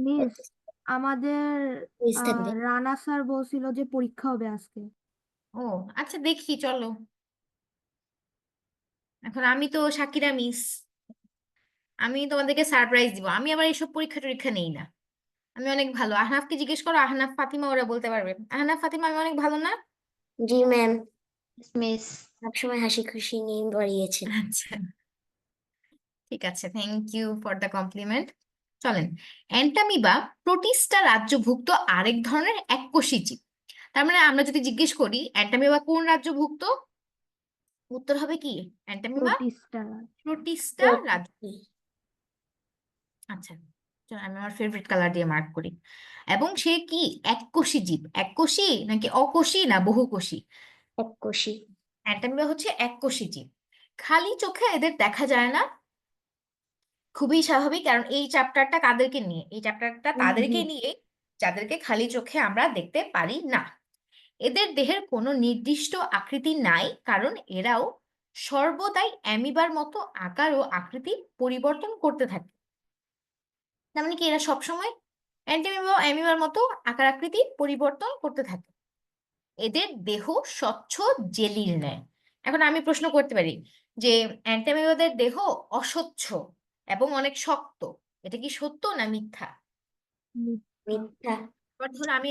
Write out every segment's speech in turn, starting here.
Miss আমাদের quiz থাকবে। Rana sir বলছিল যে পরীক্ষা হবে আজকে। ও আচ্ছা, দেখি চলো। এখন আমি তো সাকিরা মিস, আমি তোমাদেরকে সারপ্রাইজ দিব। আমি আবার এইসব পরীক্ষা টরীক্ষা নেই না। আমি অনেক ভালো। আহনাফকে জিজ্ঞেস করো, আহনাফ ফাতিমা ওরা বলতে পারবে। আহনাফ ফাতিমা, আমি অনেক ভালো না? জি ম্যাম, মিস সবসময় হাসি খুশি নিয়ে বাড়িয়েছেন। আচ্ছা, ঠিক আছে, thank you for the compliment. চলেন, অ্যান্টামিবা প্রোটিস্টা রাজ্যভুক্ত আরেক ধরনের এককোষী জীব। তার মানে আমরা যদি জিজ্ঞেস করি অ্যান্টামিবা কোন রাজ্যভুক্ত, উত্তর হবে কি? Entamoeba Protista. প্রোটিস্টা রাজ্য। আচ্ছা, চলো আমি আমার ফেভারিট কালার দিয়ে মার্ক করি। এবং সে কি এককোষী জীব? এককোষী নাকি অকোষী না বহুকোষী? এককোষী। অ্যান্টামিবা হচ্ছে এককোষী জীব। খালি চোখে এদের দেখা যায় না, খুবই স্বাভাবিক, কারণ এই চ্যাপ্টারটা কাদেরকে নিয়ে? এই চ্যাপ্টারটা তাদেরকে নিয়ে যাদেরকে খালি চোখে আমরা দেখতে পারি না। এদের দেহের কোনো নির্দিষ্ট আকৃতি নাই, কারণ এরাও সর্বদাই অ্যামিবার মতো আকার ও আকৃতি পরিবর্তন করতে থাকে। তার মানে কি এরা সবসময় অ্যান্টিমিবা ও অ্যামিবার মতো আকার আকৃতি পরিবর্তন করতে থাকে। এদের দেহ স্বচ্ছ জেলির ন্যায়। এখন আমি প্রশ্ন করতে পারি যে অ্যান্টিমিবাদের দেহ অস্বচ্ছ এবং অনেক শক্ত, এটা কি সত্য না মিথ্যা? মিথ্যা। এবার ধরুন আমি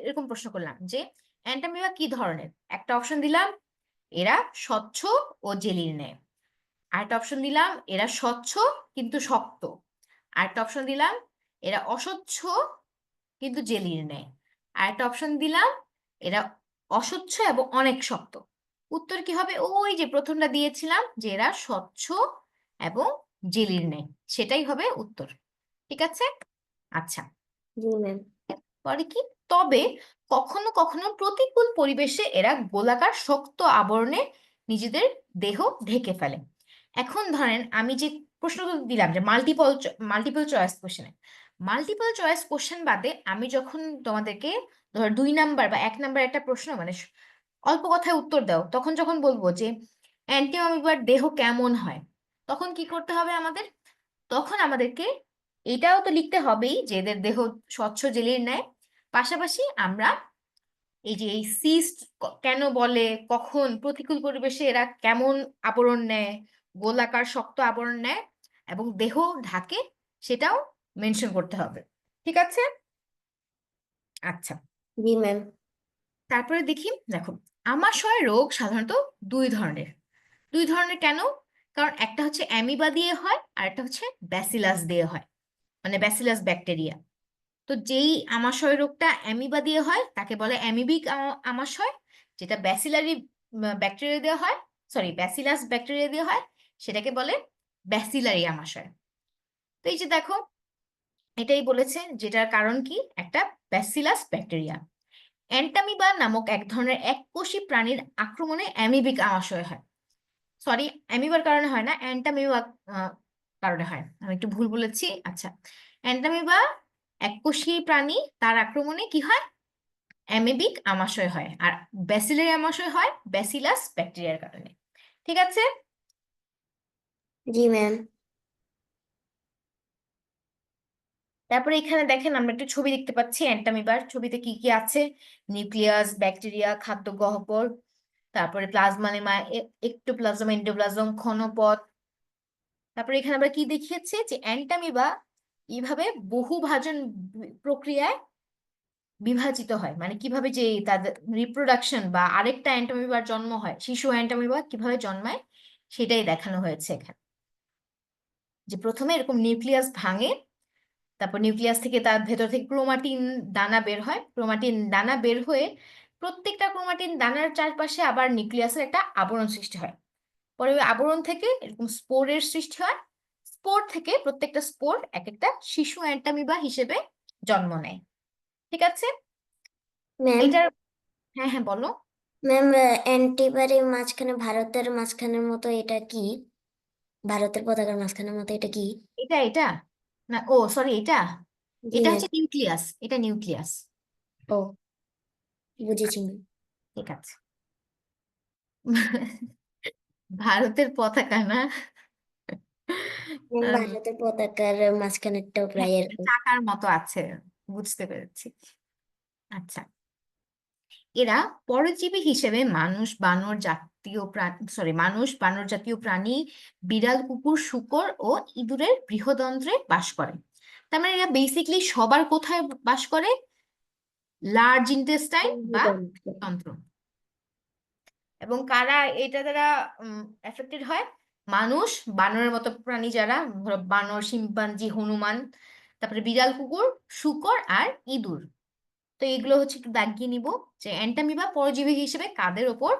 এরকম প্রশ্ন করলাম যে অ্যান্টামিবা কি ধরনের, একটা অপশন দিলাম এরা স্বচ্ছ ও জেলির ন্যায়, আরেকটা অপশন দিলাম এরা স্বচ্ছ কিন্তু শক্ত, আরেকটা অপশন দিলাম এরা অস্বচ্ছ কিন্তু জেলির ন্যায়, আরেকটা অপশন দিলাম এরা অস্বচ্ছ এবং অনেক শক্ত। উত্তর কি হবে? ওই যে প্রথমটা দিয়েছিলাম যে এরা স্বচ্ছ এবং জেলির ন্যায়, সেটাই হবে উত্তর। ঠিক আছে। আচ্ছা, জি ম্যাম। পরে কি? তবে কখনো কখনো প্রতিকূল পরিবেশে এরা গোলাকার শক্ত আবরণে নিজেদের দেহ ঢেকে ফেলে। এখন ধরেন আমি যে প্রশ্নগুলো দিলাম যে মাল্টিপল চয়েস কোশ্চেনে, মাল্টিপল চয়েস কোশ্চেন বাদে আমি যখন তোমাদেরকে ধর 2 নাম্বার বা 1 নাম্বার একটা প্রশ্ন মানে অল্প কথায় উত্তর দাও, তখন যখন বলবো যে অ্যান্টিঅমিবার দেহ কেমন হয়, তখন কি করতে হবে আমাদের? তখন আমাদেরকে এটাও তো লিখতে হবেই যে এদের দেহ স্বচ্ছ জেলির ন্যায়। পাশাপাশি আমরা এই যে এই সিস্ট কেন বলে, কখন প্রতিকূল পরিবেশে এরা কেমন আবরণ নেয়, গোলাকার শক্ত আবরণ নেয় এবং দেহ ঢাকে, সেটাও মেনশন করতে হবে। ঠিক আছে। আচ্ছা, জি ম্যাম। তারপরে দেখি, দেখো, আমাশয় রোগ সাধারণত দুই ধরনের। দুই ধরনের কেন? কারণ একটা হচ্ছে অ্যামিবা দিয়ে হয় আর একটা হচ্ছে ব্যাসিলাস দিয়ে হয়, মানে ব্যাসিলাস ব্যাকটেরিয়া। তো যেই আমাশয় রোগটা অ্যামিবা দিয়ে হয় তাকে বলে অ্যামিবিক আমাশয়, যেটা ব্যাসিলারি ব্যাকটেরিয়া দিয়ে হয়, সরি ব্যাসিলাস ব্যাকটেরিয়া দিয়ে হয়, সেটাকে বলে ব্যাসিলারি আমাশয়। তো এই যে দেখো, এটাই বলেছে যেটার কারণ কি, একটা ব্যাসিলাস ব্যাকটেরিয়া। অ্যান্টামিবা নামক এক ধরনের এককোষী প্রাণীর আক্রমণে অ্যামিবিক আমাশয় হয়। সরি, অ্যামিবার কারণে হয় না, অ্যান্টামিবা কারণে হয়, আমি একটু ভুল বলেছি। আচ্ছা, অ্যান্টামিবা এককোষী প্রাণী, তার আক্রমণে কি হয়? অ্যামিবিক আমাশয় হয়। আর ব্যাসিলারি আমাশয় হয় ব্যাসিলাস ব্যাকটেরিয়ার কারণে। ঠিক আছে। জি ম্যাম। তারপরে এখানে দেখেন আমরা একটা ছবি দেখতে পাচ্ছি অ্যান্টামিবার। ছবিতে কি কি আছে? নিউক্লিয়াস, ব্যাকটেরিয়া, খাদ্য গহ্বর, তারপরে প্লাজমালেমা, একটোপ্লাজম, এন্ডোপ্লাজম, ক্ষণপথ। তারপরে এখানে আমরা কি দেখিয়েছে যে অ্যান্টামিবা এইভাবে বহুভাজন প্রক্রিয়ায় বিভাজিত হয়, মানে কিভাবে যে তাদের রিপ্রোডাকশন বা আরেকটা অ্যান্টামিবার জন্ম হয়, শিশু অ্যান্টামিবা কিভাবে জন্মায়, সেটাই দেখানো হয়েছে এখানে। যে প্রথমে এরকম নিউক্লিয়াস ভাঙে, তারপর নিউক্লিয়াস থেকে তার ভেতর থেকে ক্রোমাটিন দানা বের হয়, ক্রোমাটিন দানা বের হয়ে প্রত্যেকটা ক্রোমাটিন দানার চারপাশে আবার নিউক্লিয়াসের একটা আবরণ সৃষ্টি হয়। পরে ওই আবরণ থেকে এরকম স্পোরের সৃষ্টি হয়, স্পোর থেকে প্রত্যেকটা স্পোর এক একটা শিশু অ্যান্টামিবা হিসেবে জন্ম নেয়। ঠিক আছে। ম্যাম। এটার, হ্যাঁ হ্যাঁ বলো। ম্যাম, অ্যান্টিবারের মাঝখানে ভারতের মাঝখানের মতো এটা কি? ভারতের পতাকার মাঝখানের মতো এটা কি? এটা এটা না, ও সরি, এটা জি এটা ম্যাম। হচ্ছে নিউক্লিয়াস, এটা নিউক্লিয়াস। ও, বুঝেছি ম্যাম। ঠিক আছে। ভারতের পতাকা না, ভারতের পতাকার মাঝখানেরটাও প্রায় এরকম। চাকার মতো আছে, বুঝতে পেরেছি। আচ্ছা, এরা পরজীবী হিসেবে মানুষ বানর জাতীয় প্রাণী মানুষ বানর জাতীয় প্রাণী, বিড়াল, কুকুর, শূকর ও ইঁদুরের বৃহদন্ত্রে বাস করে। তার মানে এরা বেসিকলি সবার কোথায় বাস করে? লার্জ ইন্টেস্টাইন বা তন্ত্র। এবং কারা এটা দ্বারা এফেক্টেড হয়? মানুষ, বানরের মতো প্রাণী যারা, ধরো বানর, শিম্পাঞ্জি, হনুমান, তারপরে বিড়াল, কুকুর, শূকর আর ইঁদুর। তো এগুলো হচ্ছে একটু দাগিয়ে নিব যে অ্যান্টামিবা পরজীবী হিসেবে কাদের ওপর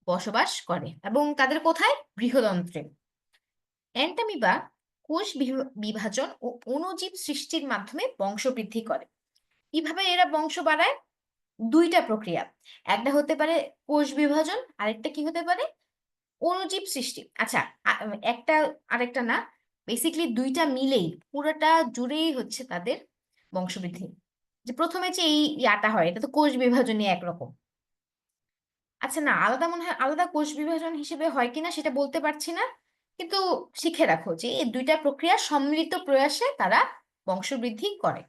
বসবাস করে এবং কাদের কোথায়? বৃহদন্ত্রে। অ্যান্টামিবা কোষ বিভাজন ও অণুজীব সৃষ্টির মাধ্যমে বংশবৃদ্ধি করে। কিভাবে এরা বংশ বাড়ায়? দুইটা প্রক্রিয়া, একটা হতে পারে কোষ বিভাজন, আরেকটা কি হতে পারে? অণুজীব সৃষ্টি। আচ্ছা, একটা আরেকটা না, বেসিক্যালি দুইটা মিলেই পুরোটা জুড়েই হচ্ছে তাদের বংশবৃদ্ধি। যে প্রথমে যে এই ইয়াটা হয়, এটা তো কোষ বিভাজনই একরকম। আচ্ছা না, আলাদা মনে হয়, আলাদা কোষ বিভাজন হিসেবে হয় কিনা সেটা বলতে পারছি না, কিন্তু শিখে রাখো যে এই দুইটা প্রক্রিয়া সম্মিলিত প্রয়াসে তারা বংশবৃদ্ধি করে।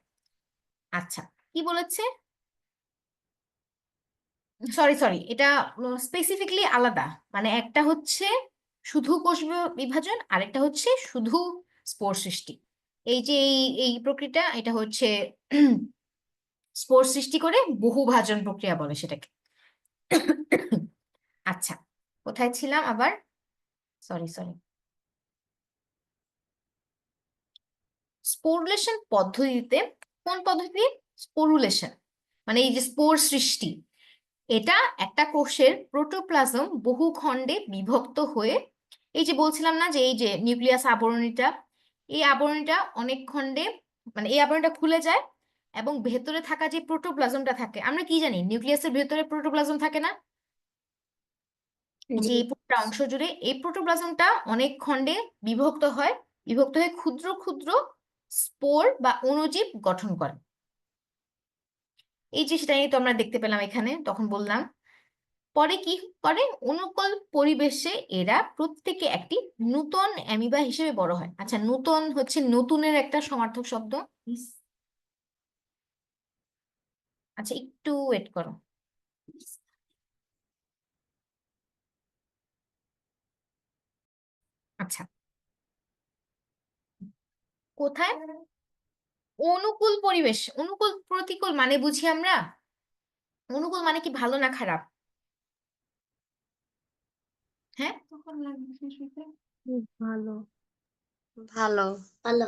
আচ্ছা, কি বলেছে? সরি সরি, এটা স্পেসিফিকলি আলাদা, মানে একটা হচ্ছে শুধু কোষ বিভাজন, আরেকটা হচ্ছে শুধু স্পোর সৃষ্টি। এই যে এই প্রক্রিয়াটা, এটা হচ্ছে স্পোর সৃষ্টি করে বহুভাজন প্রক্রিয়া বলে সেটাকে। আচ্ছা, কোথায় ছিলাম আবার? সরি সরি, স্পোরুলেশন পদ্ধতিতে, কোন পদ্ধতি? স্পোরুলেশন মানে এই যে স্পোর সৃষ্টি, এটা একটা কোষের প্রোটোপ্লাজম বহু খণ্ডে বিভক্ত হয়ে, এই যে বলছিলাম না যে এই যে নিউক্লিয়াস আবরণীটা, এই আবরণীটা অনেক খণ্ডে, মানে এই আবরণীটা খুলে যায় এবং ভেতরে থাকা যে প্রোটোপ্লাজমটা থাকে, আমরা কি জানি নিউক্লিয়াসের ভেতরে প্রোটোপ্লাজম থাকে না? যে এই পুরোটা অংশ জুড়ে এই প্রোটোপ্লাজমটা অনেক খণ্ডে বিভক্ত হয়, বিভক্ত হয়ে ক্ষুদ্র ক্ষুদ্র স্পোর বা অণুজীব গঠন করে। এই যে সেটাই তো আমরা দেখতে পেলাম এখানে, তখন বললাম। পরে কি করে? অনুকূল পরিবেশে এরা প্রত্যেকে একটি নূতন অ্যামিবা হিসেবে বড় হয়। আচ্ছা, নূতন হচ্ছে নতুনের একটা সমার্থক শব্দ। আচ্ছা, একটু ওয়েট করো। আচ্ছা, কোথায়? অনুকূল পরিবেশ। অনুকূল প্রতিকূল মানে বুঝি আমরা? অনুকূল মানে কি ভালো না খারাপ? হ্যাঁ, ভালো। ভালো ভালো।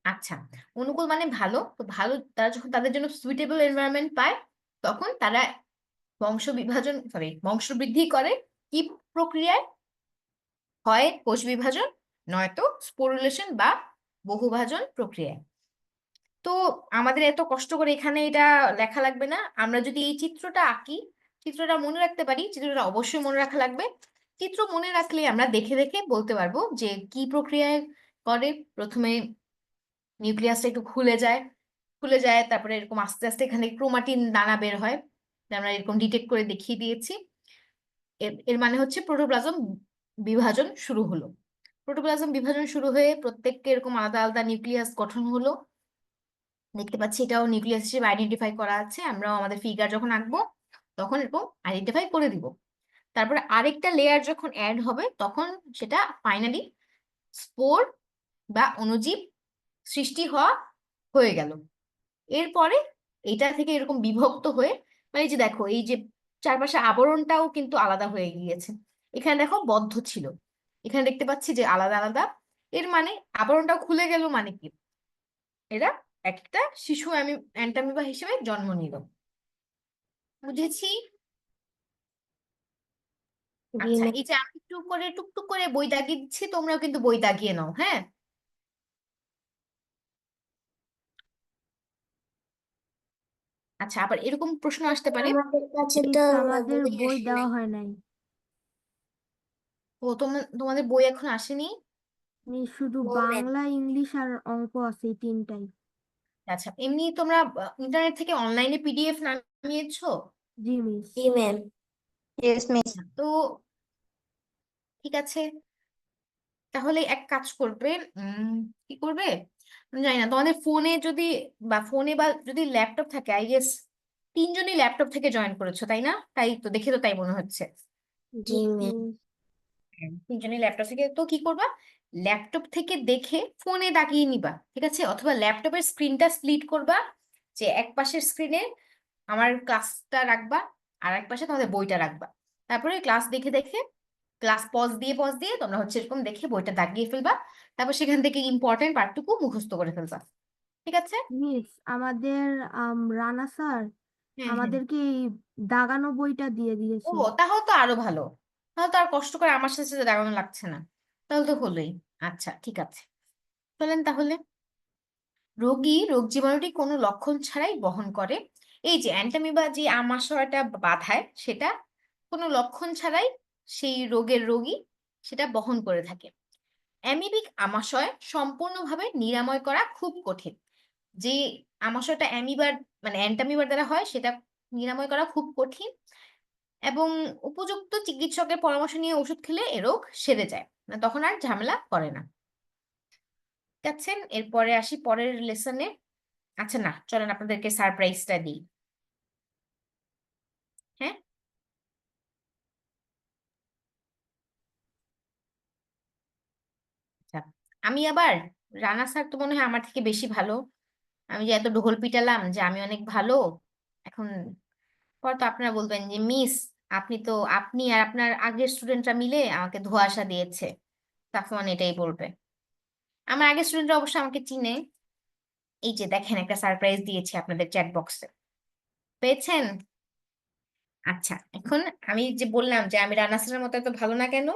আচ্ছা, অনুকূল মানে ভালো। তো ভালো, তারা যখন তাদের জন্য সুইটেবল এনভায়রনমেন্ট পায়, তখন তারা বংশবৃদ্ধি করে। কি প্রক্রিয়ায়? হয় কোষ বিভাজন, নয়তো স্পোরুলেশন বা বহুভাজন প্রক্রিয়ায়। তো আমাদের এত কষ্ট করে এখানে এটা লেখা লাগবে না, আমরা যদি এই চিত্রটা আঁকি, চিত্রটা মনে রাখতে পারি, চিত্রটা অবশ্যই মনে রাখা লাগবে। চিত্র মনে রাখলে আমরা দেখে দেখে বলতে পারবো যে কি প্রক্রিয়ায় করে। প্রথমে নিউক্লিয়াসটা একটু খুলে যায়, তারপরে এরকম আস্তে আস্তে এখানে ক্রোমাটিন দানা বের হয়, আমরা এরকম ডিটেক্ট করে দেখিয়ে দিয়েছি। এর মানে হচ্ছে প্রোটোপ্লাজম বিভাজন শুরু হলো। প্রোটোপ্লাজম বিভাজন শুরু হয়ে প্রত্যেককে এরকম আলাদা আলাদা নিউক্লিয়াস গঠন হলো। দেখতে পাচ্ছি এটাও নিউক্লিয়াস হিসেবে আইডেন্টিফাই করা আছে, আমরাও আমাদের ফিগার যখন আঁকবো তখন এরকম আইডেন্টিফাই করে দিব। তারপরে আরেকটা লেয়ার যখন অ্যাড হবে, তখন সেটা ফাইনালি স্পোর বা অণুজীব সৃষ্টি হয়ে গেল। এরপরে এটা থেকে এরকম বিভক্ত হয়ে, মানে এই যে দেখো এই যে চারপাশে আবরণটাও কিন্তু আলাদা হয়ে গিয়েছে। এখানে দেখো বদ্ধ ছিল, এখানে দেখতে পাচ্ছি যে আলাদা আলাদা। এর মানে আবরণটাও খুলে গেল, মানে কি এরা একটা শিশু অ্যান্টামিবা হিসেবে জন্ম নিল। বুঝেছি? আচ্ছা, এই যে আমি একটু করে টুকটুক করে বই দাগিয়ে দিচ্ছি, তোমরাও কিন্তু বই দাগিয়ে নাও, হ্যাঁ? আচ্ছা, আবার এরকম প্রশ্ন আসতে পারে, আমাদের কাছে তো মিস আমাদের বই বই আসে দেওয়া নাই। হয় নাই। তোমাদের বই এখন আসেনি? শুধু ও ম্যাম। বাংলা, ইংলিশ আর অঙ্ক আছে, এই তিনটাই। আচ্ছা, এমনি তোমরা ইন্টারনেট থেকে অনলাইনে পিডিএফ নামিয়েছো? জি মিস। জি ম্যাম। Yes, miss. তো ঠিক আছে, তাহলে এক কাজ করবে, কি করবে আমি জানি না, তোমাদের ফোনে যদি বা যদি ল্যাপটপ থাকে, আই গেস তিনজনই ল্যাপটপ থেকে জয়েন করেছো তাই না? তাই তো, দেখে তো তাই মনে হচ্ছে। জি Yes, ম্যাম। miss. তিনজনই ল্যাপটপ থেকে, তো কি করবা, ল্যাপটপ থেকে দেখে ফোনে তাকিয়ে নিবা, ঠিক আছে? অথবা ল্যাপটপের স্ক্রিনটা স্প্লিট করবা, যে এক পাশের স্ক্রিনে আমার ক্লাসটা রাখবা, আর এক পাশে তোমাদের বইটা রাখবা। তারপরে ক্লাস দেখে দেখে, ক্লাস পজ দিয়ে তোমরা হচ্ছে এরকম দেখে বইটা দাগিয়ে ফেলবা। তারপর সেখান থেকে ইম্পর্টেন্ট পার্টটুকু মুখস্থ করে ফেলবা, ঠিক আছে? মিস আমাদের রানা স্যার হ্যাঁ, হ্যাঁ। আমাদেরকে এই দাগানো বইটা দিয়ে ও, দিয়েছে। তাহলে তো আরো ভালো, তাহলে তো আর কষ্ট করে আমার সাথে সাথে দাঁড়ানো লাগছে না, তাহলে তো হলোই। আচ্ছা, ঠিক আছে, চলেন তাহলে। রোগী রোগ জীবাণুটি কোনো লক্ষণ ছাড়াই বহন করে। এই যে অ্যান্টামিবা যে আমাশয়টা বাধায়, সেটা কোনো লক্ষণ ছাড়াই সেই রোগের রোগী সেটা বহন করে থাকে। অ্যামিবিক আমাশয় সম্পূর্ণভাবে নিরাময় করা খুব কঠিন। যে আমাশয়টা অ্যামিবার মানে অ্যান্টামিবার দ্বারা হয়, সেটা নিরাময় করা খুব কঠিন, এবং উপযুক্ত চিকিৎসকের পরামর্শ নিয়ে ওষুধ খেলে এ রোগ সেরে যায়, মানে তখন আর ঝামেলা করে না। ঠিক আছে, এরপরে আসি পরের লেসনে। আচ্ছা না, চলেন আপনাদেরকে সারপ্রাইজটা দিই। হ্যাঁ, আচ্ছা, আমি আবার, রানা স্যার তো মনে হয় আমার থেকে বেশি ভালো, আমি যে এত ঢোল পিটালাম যে আমি অনেক ভালো, এখন পর তো আপনারা বলবেন যে মিস, আপনি আর আপনার আগের স্টুডেন্টরা মিলে আমাকে ধোঁয়াশা দিয়েছে, সাফওয়ান এটাই বলবে। আমার আগের স্টুডেন্টরা অবশ্য আমাকে চিনে। এই যে দেখেন, একটা সারপ্রাইজ দিয়েছি আপনাদের চ্যাট বক্সে, পেয়েছেন? আচ্ছা, এখন আমি যে বললাম যে আমি রানা স্যারের মতো এত ভালো না কেন,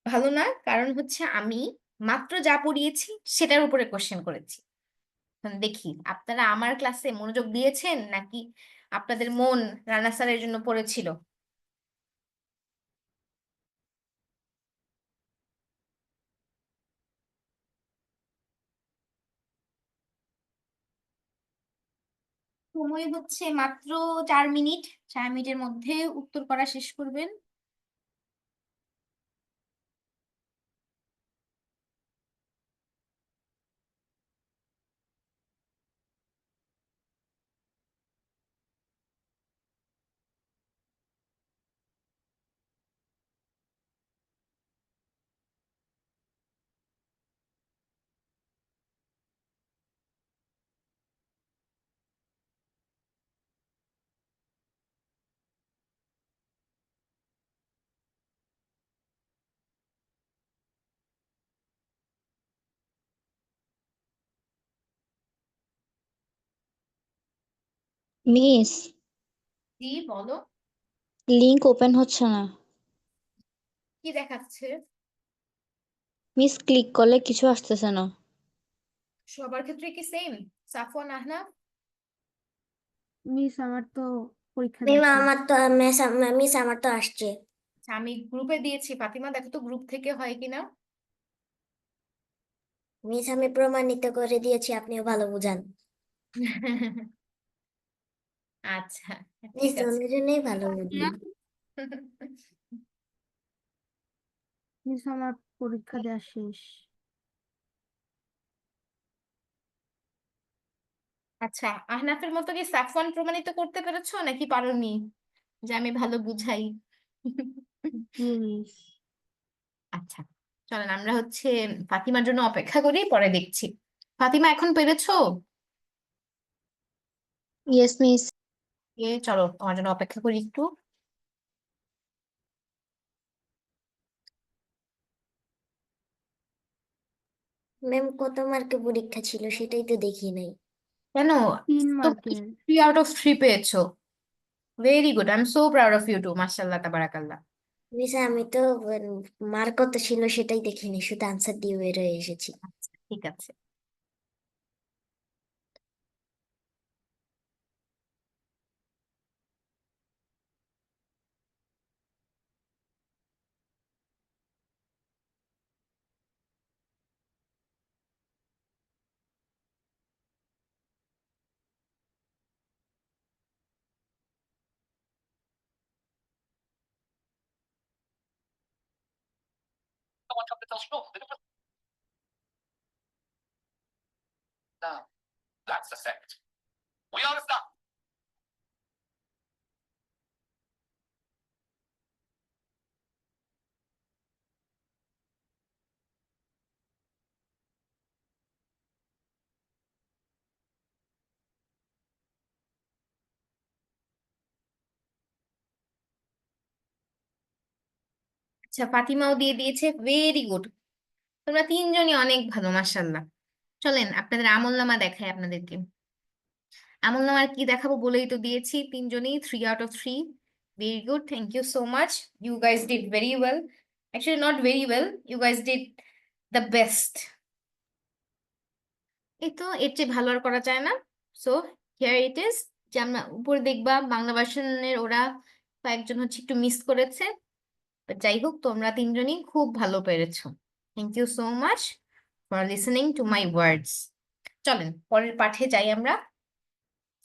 ভালো না কারণ হচ্ছে আমি মাত্র যা পড়িয়েছি সেটার উপরে কোশ্চেন করেছি। এখন দেখি আপনারা আমার ক্লাসে মনোযোগ দিয়েছেন নাকি আপনাদের মন রানা স্যারের জন্য পড়েছিল। সময় হচ্ছে মাত্র 4 মিনিট, 4 মিনিটের মধ্যে উত্তর করা শেষ করবেন। মিস, জি, বলো। লিংক ওপেন হচ্ছে না। কি দেখাচ্ছে? মিস, ক্লিক করলে কিছু আসতেছে না। সবার ক্ষেত্রে কি সেম? সাফওয়ান, আহনাফ? মিস আমার তো পরীক্ষা ম্যাম দেওয়া শেষ। আমার তো মিস আমার তো আসছে। আচ্ছা, আমি গ্রুপে দিয়েছি, ফাতিমা দেখো তো গ্রুপ থেকে হয় কিনা। মিস আমি প্রমাণিত করে দিয়েছি, আপনিও ভালো বুঝান। আচ্ছা, মিস ঠিক আছে। অন্যজনেই ভালো বুঝি। মিস আমার পরীক্ষা দেওয়া শেষ। আচ্ছা, আহনাফের মতো কি সাফওয়ান প্রমাণিত করতে পেরেছো নাকি পারোনি যে আমি ভালো বুঝাই? জি মিস। আচ্ছা, চলেন আমরা হচ্ছে ফাতিমার জন্য অপেক্ষা করি, পরে দেখছি। ফাতিমা, এখন পেরেছো? Yes miss. চলো তোমার জন্য অপেক্ষা করি একটু। ম্যাম কত মার্কে পরীক্ষা ছিল সেটাই তো দেখি নাই। কেন? 3 মার্কের। 3 আউট অফ 3 পেয়েছো, very good, I am so proud of you too, মাশাআল্লাহ, তাবারাকাল্লাহ। মিস আমি তো মার্ক কত ছিল সেটাই দেখিনি, শুধু আনসার দিয়ে বের হয়ে এসেছি। আচ্ছা, ঠিক আছে। আচ্ছা, ফাতিমাও দিয়ে দিয়েছে, ভেরি গুড। তোমরা তিনজনই অনেক ভালো, মাশাল্লাহ। চলেন আপনাদের আমলনামা দেখাই আপনাদেরকে। আমলনামার কি দেখাবো বলেই তো দিয়েছি, তিনজনই 3 out of 3। Very good, thank you so much. You guys did very well, actually not very well, you guys did the best. এই তো, এর চেয়ে ভালো আর করা যায় না। সো হিয়ার ইট ইজ, যে আমরা উপরে দেখবা বাংলা ভার্সনের ওরা কয়েকজন হচ্ছে একটু মিস করেছে, But যাই হোক তোমরা তিনজনই খুব ভালো পেরেছো। Thank you so much for listening to my words. চলেন পরের পাঠে যাই আমরা।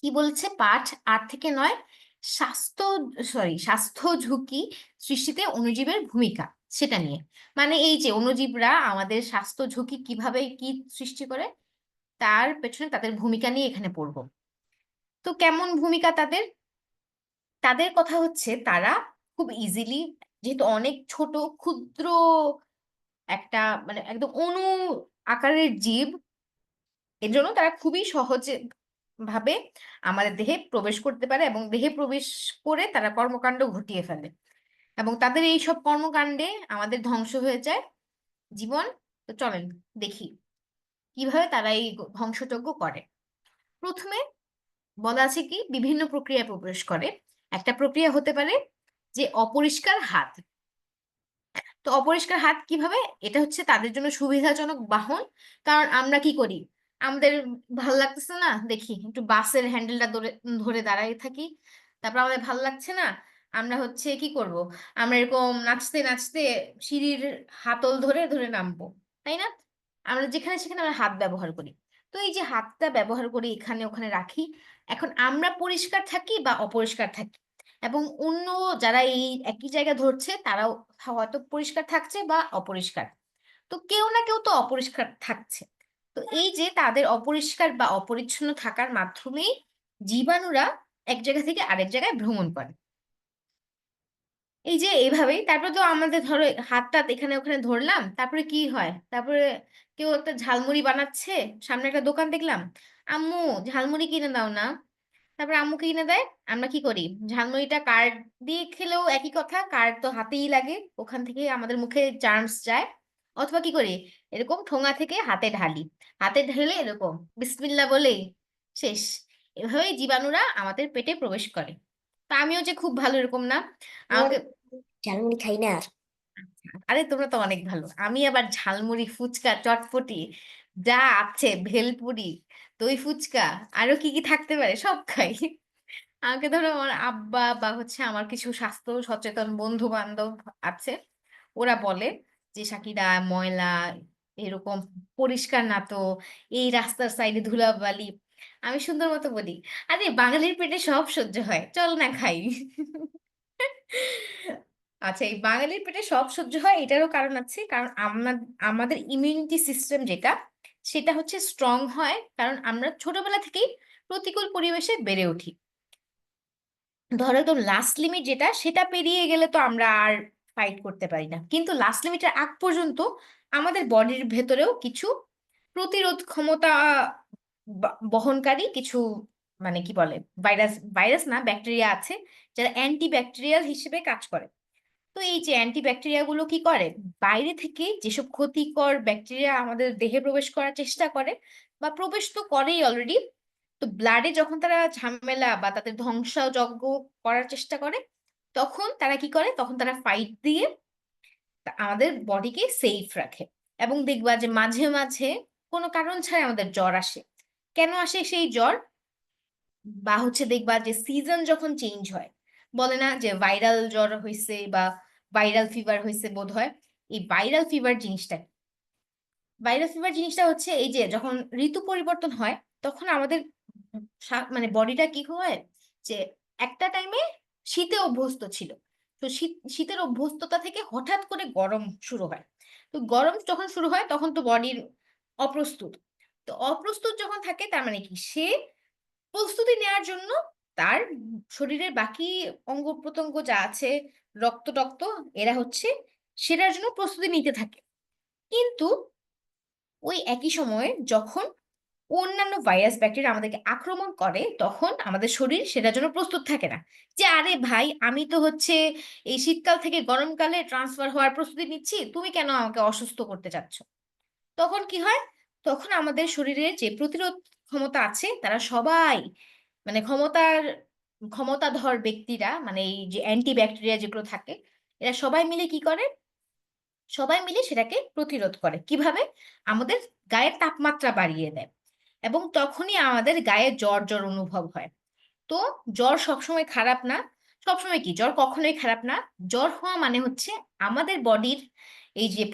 কি বলছে পাঠ 8 থেকে 9, স্বাস্থ্য ঝুঁকি সৃষ্টিতে অণুজীবের ভূমিকা, সেটা নিয়ে। মানে এই যে অণুজীবরা আমাদের স্বাস্থ্য ঝুঁকি কিভাবে কি সৃষ্টি করে, তার পেছনে তাদের ভূমিকা নিয়ে এখানে পড়বো। তো কেমন ভূমিকা তাদের? তাদের কথা হচ্ছে তারা খুব ইজিলি, যেহেতু অনেক ছোট ক্ষুদ্র একটা মানে একদম অণু আকারের জীব, এর জন্য তারা খুবই সহজে ভাবে আমাদের দেহে প্রবেশ করতে পারে এবং দেহে প্রবেশ করে তারা কর্মকাণ্ড ঘটিয়ে ফেলে, এবং তাদের এই সব কর্মকাণ্ডে আমাদের ধ্বংস হয়ে যায় জীবন। তো চলেন দেখি কিভাবে তারা এই ধ্বংসযজ্ঞ করে। প্রথমে বলা আছে কি বিভিন্ন প্রক্রিয়ায় প্রবেশ করে। একটা প্রক্রিয়া হতে পারে যে অপরিষ্কার হাত। তো অপরিষ্কার হাত কিভাবে? এটা হচ্ছে তাদের জন্য সুবিধাজনক বাহন। কারণ আমরা কি করি, আমাদের ভাল লাগতেছে না, দেখি একটু বাসের হ্যান্ডেলটা ধরে ধরে দাঁড়াই থাকি, তারপর আমাদের ভাল লাগছে না, আমরা হচ্ছে কি করব, আমরা এরকম নাচতে নাচতে সিঁড়ির হাতল ধরে ধরে নামবো, তাই না? আমরা যেখানে সেখানে আমরা হাত ব্যবহার করি। তো এই যে হাতটা ব্যবহার করি এখানে ওখানে রাখি, এখন আমরা পরিষ্কার থাকি বা অপরিষ্কার থাকি, এবং অন্য যারা এই একই জায়গা ধরছে তারাও হয়তো পরিষ্কার থাকছে বা অপরিষ্কার। তো কেউ না কেউ তো অপরিষ্কার থাকছে। তো এই যে তাদের অপরিষ্কার বা অপরিচ্ছন্ন থাকার মাধ্যমেই জীবাণুরা এক জায়গা থেকে আরেক জায়গায় ভ্রমণ করে। এই যে এইভাবেই তারপরে তো আমাদের ধরো হাতটা এখানে ওখানে ধরলাম, তারপরে কি হয়, তারপরে কেউ একটা ঝালমুড়ি বানাচ্ছে, সামনে একটা দোকান দেখলাম, আম্মু ঝালমুড়ি কিনে দাও না। তারপর আম্মু কিনে দেয়, আমরা কি করি, ঝালমুড়িটা কার্ড দিয়ে খেলেও একই কথা, কার্ড তো হাতেই লাগে, ওখান থেকে আমাদের মুখে জার্মস যায়। অথবা কি করি, এরকম ঠোঙা থেকে হাতে ঢালি, হাতে ঢেলে এরকম বিসমিল্লাহ বলে শেষ। এভাবেই জীবাণুরা আমাদের পেটে প্রবেশ করে। তা আমিও যে খুব ভালো এরকম না, আমাকে ঝালমুড়ি খাই না আর। আরে তোমরা তো অনেক ভালো, আমি আবার ঝালমুড়ি ফুচকা চটপটি যা আছে, ভেলপুরি, দই ফুচকা, আরো কি কি থাকতে পারে সব খাই। আমাকে ধরো আমার আব্বা বা হচ্ছে আমার কিছু স্বাস্থ্য সচেতন বন্ধু বান্ধব আছে, ওরা বলে যে সাকিরা ময়লা এরকম পরিষ্কার না তো, এই রাস্তার সাইডে ধুলাবালি। আমি সুন্দর মতো বলি, আরে বাঙালির পেটে সব সহ্য হয়, চল না খাই। আচ্ছা, এই বাঙালির পেটে সব সহ্য হয় এটারও কারণ আছে, কারণ আমাদের ইমিউনিটি সিস্টেম যেটা, সেটা হচ্ছে স্ট্রং হয়, কারণ আমরা ছোটবেলা থেকেই প্রতিকূল পরিবেশে বেড়ে উঠি। ধরো একদম লাস্ট লিমিট যেটা, সেটা পেরিয়ে গেলে তো আমরা আর ফাইট করতে পারি না, কিন্তু লাস্ট লিমিটের আগ পর্যন্ত আমাদের বডির ভেতরেও কিছু প্রতিরোধ ক্ষমতা বহনকারী কিছু, মানে কি বলে, ভাইরাস, ভাইরাস না ব্যাকটেরিয়া আছে, যারা অ্যান্টি ব্যাকটেরিয়াল হিসেবে কাজ করে। তো এই যে অ্যান্টি ব্যাকটেরিয়া গুলো কি করে, বাইরে থেকে যেসব ক্ষতিকর ব্যাকটেরিয়া আমাদের দেহে প্রবেশ করার চেষ্টা করে, বা প্রবেশ তো করেই অলরেডি, তো ব্লাডে যখন তারা ঝামেলা বা তাদের ধ্বংসযজ্ঞ করার চেষ্টা করে, তখন তারা কি করে, তখন তারা ফাইট দিয়ে আমাদের বডিকে সেফ রাখে। এবং দেখবা যে মাঝে মাঝে কোনো কারণ ছাড়া আমাদের জ্বর আসে। কেন আসে সেই জ্বর? বা হচ্ছে দেখবা যে সিজন যখন চেঞ্জ হয়, বলে না যে ভাইরাল জ্বর হয়েছে বা ভাইরাল ফিভার হয়েছে বোধ হয়। এই ভাইরাল ফিভার জিনিসটা, ভাইরাল ফিভার জিনিসটা হচ্ছে এই যে যখন ঋতু পরিবর্তন হয়, তখন আমাদের মানে বডিটা কি হয়, যে একটা টাইমে শীতে অভ্যস্ত ছিল, তো শীতের অভ্যস্ততা থেকে হঠাৎ করে গরম শুরু হয়। তো গরম যখন শুরু হয় তখন তো বডির অপ্রস্তুত। তো অপ্রস্তুত যখন থাকে তার মানে কি, সে প্রস্তুতি নেওয়ার জন্য তার শরীরের বাকি অঙ্গ প্রত্যঙ্গ যা আছে, রক্ত টক্ত, এরা হচ্ছে সেটার জন্য প্রস্তুতি নিতে থাকে। কিন্তু ওই একই সময়ে যখন অন্যান্য ভাইরাস ব্যাকটেরিয়া আমাদেরকে আক্রমণ করে, তখন আমাদের শরীর সেটার জন্য প্রস্তুত থাকে না। যে আরে ভাই, আমি তো হচ্ছে এই শীতকাল থেকে গরমকালে ট্রান্সফার হওয়ার প্রস্তুতি নিচ্ছি, তুমি কেন আমাকে অসুস্থ করতে চাচ্ছ? তখন কি হয়, তখন আমাদের শরীরের যে প্রতিরোধ ক্ষমতা আছে তারা সবাই, মানে ক্ষমতাধর ব্যক্তিরা, মানে এই যে অ্যান্টি ব্যাকটেরিয়া যেগুলো থাকে, এরা সবাই মিলে কি করে, সবাই মিলে সেটাকে প্রতিরোধ করে। কিভাবে? আমাদের গায়ের তাপমাত্রা বাড়িয়ে দেয়, এবং তখনই আমাদের গায়ে জ্বর জ্বর অনুভব হয়। তো জ্বর সবসময় খারাপ না। সবসময় কি, জ্বর কখনোই খারাপ না। জ্বর হওয়া মানে হচ্ছে আমাদের বডির এই যে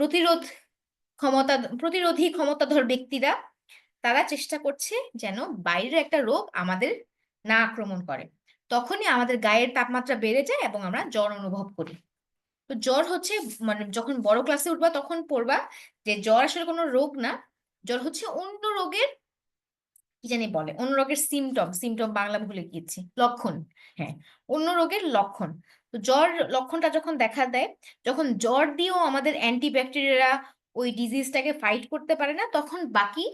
প্রতিরোধী ক্ষমতাধর ব্যক্তিরা, তারা চেষ্টা করছে যেন বাইরের একটা রোগ আমাদের না আক্রমণ করে। তখনই আমাদের গায়ের তাপমাত্রা বেড়ে যায় এবং আমরা জ্বর অনুভব করি। তো জ্বর হচ্ছে, মানে যখন বড় ক্লাসে উঠবা তখন পড়বা যে জ্বর আসলে কোনো রোগ না। জ্বর হচ্ছে অন্য রোগের, কি জানি বলে, অন্য রোগের সিমটম, বাংলা ভুলে গিয়েছি, লক্ষণ। হ্যাঁ, অন্য রোগের লক্ষণ। তো জ্বর লক্ষণটা যখন দেখা দেয়, যখন জ্বর দিয়েও আমাদের অ্যান্টিব্যাকটেরিয়ারা ওই ডিজিজটাকে ফাইট করতে পারে না, তখন বাকি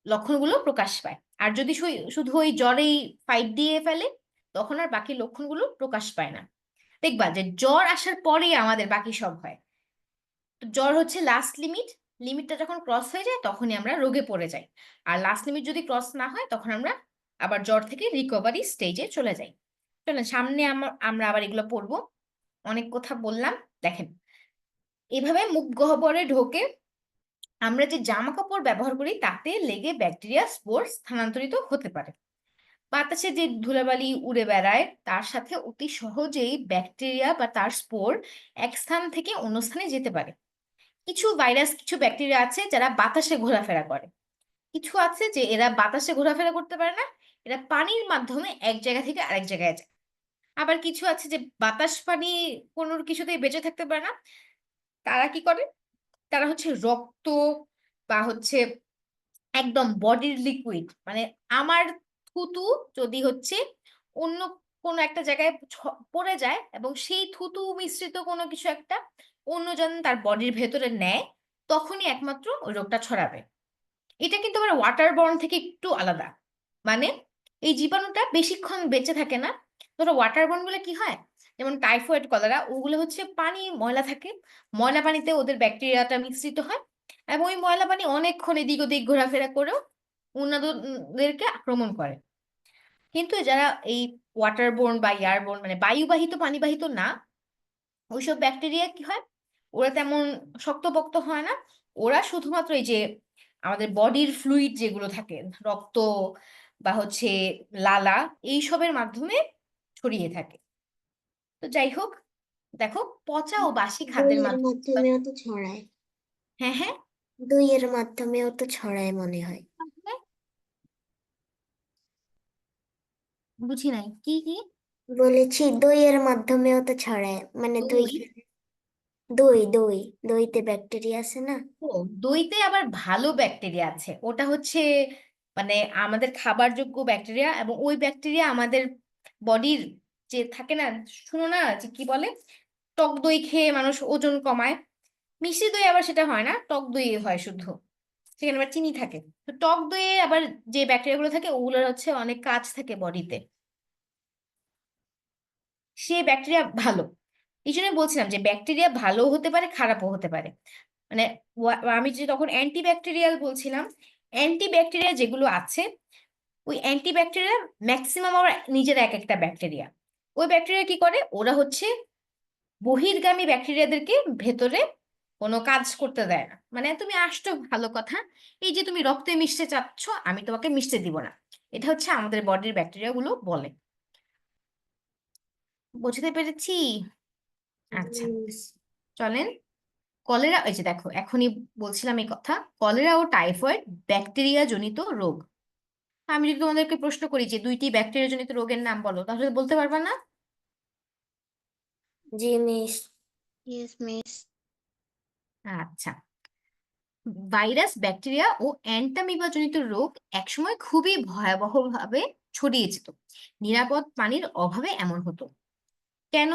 লক্ষণগুলো প্রকাশ পায়। আর যদি শুধু ওই জ্বরেই ফাইট দিয়ে ফেলে, তখন আর বাকি লক্ষণগুলো প্রকাশ পায় না। দেখবা যে জ্বর আসার পরেই আমাদের বাকি সব হয়। তো জ্বর হচ্ছে লাস্ট লিমিট, লিমিটটা যখন ক্রস হয়ে যায় তখনই আমরা রোগে পড়ে যাই। আর লাস্ট লিমিট যদি ক্রস না হয় তখন আমরা আবার জ্বর থেকে রিকভারি স্টেজে চলে যাই। চলেন সামনে আমরা আবার এগুলো পড়বো। অনেক কথা বললাম। দেখেন, এভাবে মুখ গহ্বরে ঢোকে আমরা যে জামা কাপড় ব্যবহার করি তাতে লেগে ব্যাকটেরিয়া স্পোর স্থানান্তরিত হতে পারে। বাতাসে যে ধুলাবালি উড়ে বেড়ায় তার সাথে অতি সহজেই ব্যাকটেরিয়া বা তার স্পোর এক স্থান থেকে অন্য স্থানে যেতে পারে। কিছু ভাইরাস, কিছু ব্যাকটেরিয়া আছে যারা বাতাসে ঘোরাফেরা করে। কিছু আছে যে এরা বাতাসে ঘোরাফেরা করতে পারে না, এরা পানির মাধ্যমে এক জায়গা থেকে আরেক জায়গায় যায়। আবার কিছু আছে যে বাতাস পানি কোনো কিছুতেই বেঁচে থাকতে পারে না। তারা কি করে, তারা হচ্ছে রক্ত বা হচ্ছে একদম বডির লিকুইড, মানে আমার থুতু যদি হচ্ছে অন্য কোনো একটা জায়গায় পড়ে যায় এবং সেই থুতু মিশ্রিত কোনো কিছু একটা অন্যজন তার বডির ভেতরে নেয়, তখনই একমাত্র ওই রোগটা ছড়াবে। এটা কিন্তু আবার ওয়াটার বর্ন থেকে একটু আলাদা। মানে এই জীবাণুটা বেশিক্ষণ বেঁচে থাকে না। ধরো ওয়াটার বর্ন গুলো কি হয়, যেমন টাইফয়েড, কলেরা, ওগুলো হচ্ছে পানি ময়লা থাকে, ময়লা পানিতে ওদের ব্যাকটেরিয়াটা মিশ্রিত হয়, এবং ওই ময়লা পানি অনেকক্ষণ এদিক ওদিক ঘোরাফেরা করেও অন্যদেরকে আক্রমণ করে। কিন্তু যারা এই ওয়াটার বোর্ন বা এয়ারবোর্ন, মানে বায়ুবাহিত পানিবাহিত না, ওইসব ব্যাকটেরিয়া কি হয়, ওরা তেমন শক্তপোক্ত হয় না। ওরা শুধুমাত্র এই যে আমাদের বডির ফ্লুইড যেগুলো থাকে, রক্ত বা হচ্ছে লালা, এইসবের মাধ্যমে ছড়িয়ে থাকে। তো যাই হোক, দেখো পচা ও বাসি খাদ্যের দইয়ের মাধ্যমে, মাধ্যমেও তো ছড়ায়। হ্যাঁ হ্যাঁ, দইয়ের মাধ্যমেও তো ছড়ায় মনে হয়। বুঝি নাই কি কি। বলেছি দইয়ের মাধ্যমেও তো ছড়ায়, মানে দই দই? দই দই দইতে ব্যাকটেরিয়া আছে না। ও, দইতে আবার ভালো ব্যাকটেরিয়া আছে, ওটা হচ্ছে মানে আমাদের খাবারযোগ্য ব্যাকটেরিয়া, এবং ওই ব্যাকটেরিয়া আমাদের বডির যে থাকে না, শুনো না যে কি বলে, টক দই খেয়ে মানুষ ওজন কমায়। মিষ্টি দই আবার সেটা হয় না, টক দই হয় শুধু, সেখানে আবার চিনি থাকে। তো টক দইয়ে আবার যে ব্যাকটেরিয়া গুলো থাকে ওগুলোর হচ্ছে অনেক কাজ থাকে বডিতে, সে ব্যাকটেরিয়া ভালো। এই জন্য বলছিলাম যে ব্যাকটেরিয়া ভালো হতে পারে, খারাপও হতে পারে। মানে আমি যে তখন অ্যান্টিব্যাকটেরিয়াল বলছিলাম, অ্যান্টিব্যাকটেরিয়া যেগুলো আছে, ওই অ্যান্টিব্যাকটেরিয়া ম্যাক্সিমাম আবার নিজের এক একটা ব্যাকটেরিয়া। ওই ব্যাকটেরিয়া কি করে, ওরা হচ্ছে বহির্গামী ব্যাকটেরিয়াদেরকে ভেতরে কোনো কাজ করতে দেয় না। মানে তুমি আসছো ভালো কথা, এই যে তুমি রক্তে মিশতে চাচ্ছ, আমি তোমাকে মিশতে দিব না, এটা হচ্ছে আমাদের বডির ব্যাকটেরিয়া গুলো বলে। বুঝতে পেরেছি? আচ্ছা, চলেন। কলেরা, এই যে দেখো এখনই বলছিলাম এই কথা, কলেরা ও টাইফয়েড ব্যাকটেরিয়া জনিত রোগ। আমি যদি তোমাদেরকে প্রশ্ন করি যে 2টি ব্যাকটেরিয়া জনিত রোগের নাম বলো, তাহলে বলতে পারবা না? জি মিস। Yes miss. আচ্ছা, ভাইরাস, ব্যাকটেরিয়া ও অ্যান্টামিবা জনিত রোগ একসময় খুবই ভয়াবহভাবে ছড়িয়ে যেত। নিরাপদ পানির অভাবে এমন হতো। কেন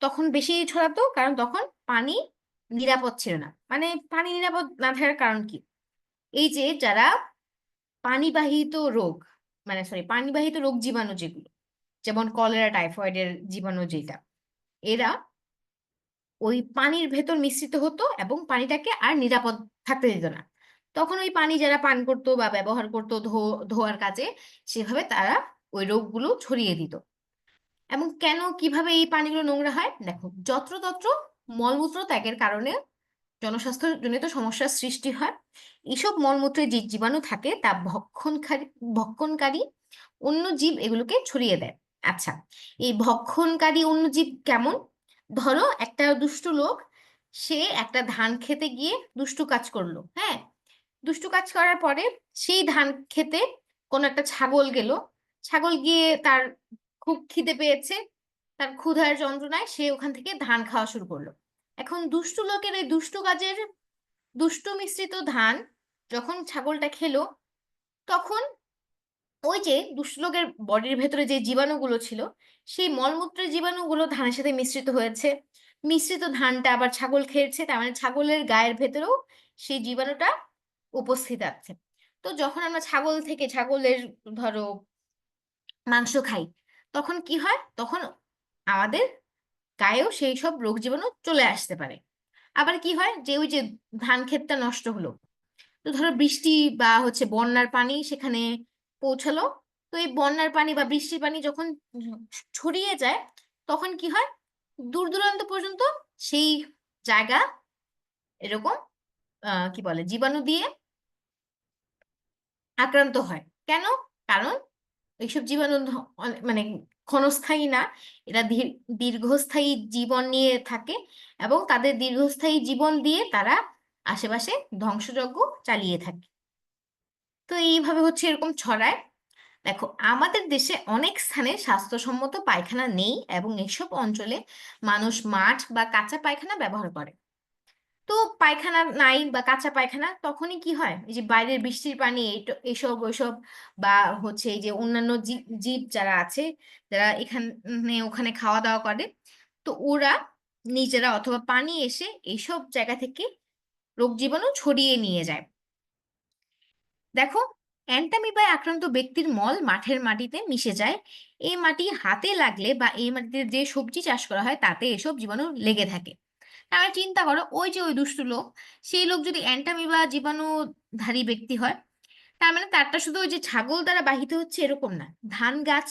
তখন বেশি ছড়াতো? কারণ তখন পানি নিরাপদ ছিল না। মানে পানি নিরাপদ না থাকার কারণ কি? এই যে যারা পানিবাহিত রোগ, মানে সরি, পানিবাহিত রোগ জীবাণু যেগুলো, যেমন কলেরা, টাইফয়েডের জীবাণু যেটা, এরা ওই পানির ভেতর মিশ্রিত হতো এবং পানিটাকে আর নিরাপদ থাকতে দিত না। তখন ওই পানি যারা পান করতো বা ব্যবহার করতো ধোয়ার কাজে, সেভাবে তারা ওই রোগগুলো ছড়িয়ে দিত। এবং কেন, কিভাবে এই পানিগুলো নোংরা হয়? দেখো, যত্রতত্র মলমূত্র ত্যাগের কারণে জনস্বাস্থ্যজনিত সমস্যার সৃষ্টি হয়। এসব মলমূত্রে যে জীবাণু থাকে তা ভক্ষণকারী অন্য জীব এগুলোকে ছড়িয়ে দেয়। আচ্ছা, এই ভক্ষণকারী অন্য জীব কেমন? ধরো একটা দুষ্ট লোক, সে একটা ধান খেতে গিয়ে দুষ্টু কাজ করলো, হ্যাঁ, দুষ্টু কাজ করার পরে সেই ধান খেতে কোনো একটা ছাগল গেল। ছাগল গিয়ে তার খুব খিদে পেয়েছে, তার ক্ষুধার যন্ত্রণায় সে ওখান থেকে ধান খাওয়া শুরু করলো। এখন দুষ্টু লোকের এই দুষ্টু কাজের দুষ্টু মিশ্রিত ধান যখন ছাগলটা খেলো, তখন ওই যে দুষ্ট লোকের বডির ভেতরে যে জীবাণুগুলো ছিল, সেই মলমূত্রের জীবাণুগুলো ধানের সাথে মিশ্রিত হয়েছে। মিশ্রিত ধানটা আবার ছাগল খেয়েছে, তার মানে ছাগলের গায়ের ভেতরেও সেই জীবাণুটা উপস্থিত আছে। তো যখন আমরা ছাগল থেকে, ছাগলের ধরো মাংস খাই, তখন কি হয়? তখন আমাদের গায়েও সেই সব রোগ জীবাণু চলে আসতে পারে। আবার কি হয়, যে ওই যে ধান ক্ষেতটা নষ্ট হলো, তো ধরো বৃষ্টি বা বন্যার পানি সেখানে পৌঁছালো। তো এই বন্যার পানি বা বৃষ্টির পানি যখন ছড়িয়ে যায়, তখন কি হয়, দূর দূরান্ত পর্যন্ত সেই জায়গা এরকম কি বলে, জীবাণু দিয়ে আক্রান্ত হয়। কেন? কারণ এইসব জীবাণু মানে ক্ষণস্থায়ী না, এরা দীর্ঘস্থায়ী জীবন নিয়ে থাকে এবং তাদের দীর্ঘস্থায়ী জীবন দিয়ে তারা আশেপাশে ধ্বংসযজ্ঞ চালিয়ে থাকে। তো এইভাবে এরকম ছড়ায়। দেখো, আমাদের দেশে অনেক স্থানে স্বাস্থ্যসম্মত পায়খানা নেই এবং এসব অঞ্চলে মানুষ মাঠ বা কাঁচা পায়খানা ব্যবহার করে। তো পায়খানা নাই বা কাঁচা পায়খানা, তখনই কি হয়, এই যে বাইরের বৃষ্টির পানি এসব ওইসব বা এই যে অন্যান্য জীব জীব যারা আছে, যারা এখানে ওখানে খাওয়া দাওয়া করে, তো ওরা নিজেরা অথবা পানি এসে এইসব জায়গা থেকে রোগ জীবাণু ছড়িয়ে নিয়ে যায়। দেখো, অ্যান্টামিবায় আক্রান্ত ব্যক্তির মল মাঠের মাটিতে মিশে যায়। এই মাটি হাতে লাগলে বা এই মাটিতে যে সবজি চাষ করা হয় তাতে এসব জীবাণু লেগে থাকে। তাহলে চিন্তা করো, ওই যে ওই দুষ্টু লোক, সেই লোক যদি অ্যান্টামিবা জীবাণুধারী ব্যক্তি হয়, তার মানে তারটা শুধু ওই যে ছাগল দ্বারা বাহিত হচ্ছে এরকম না, ধান গাছ,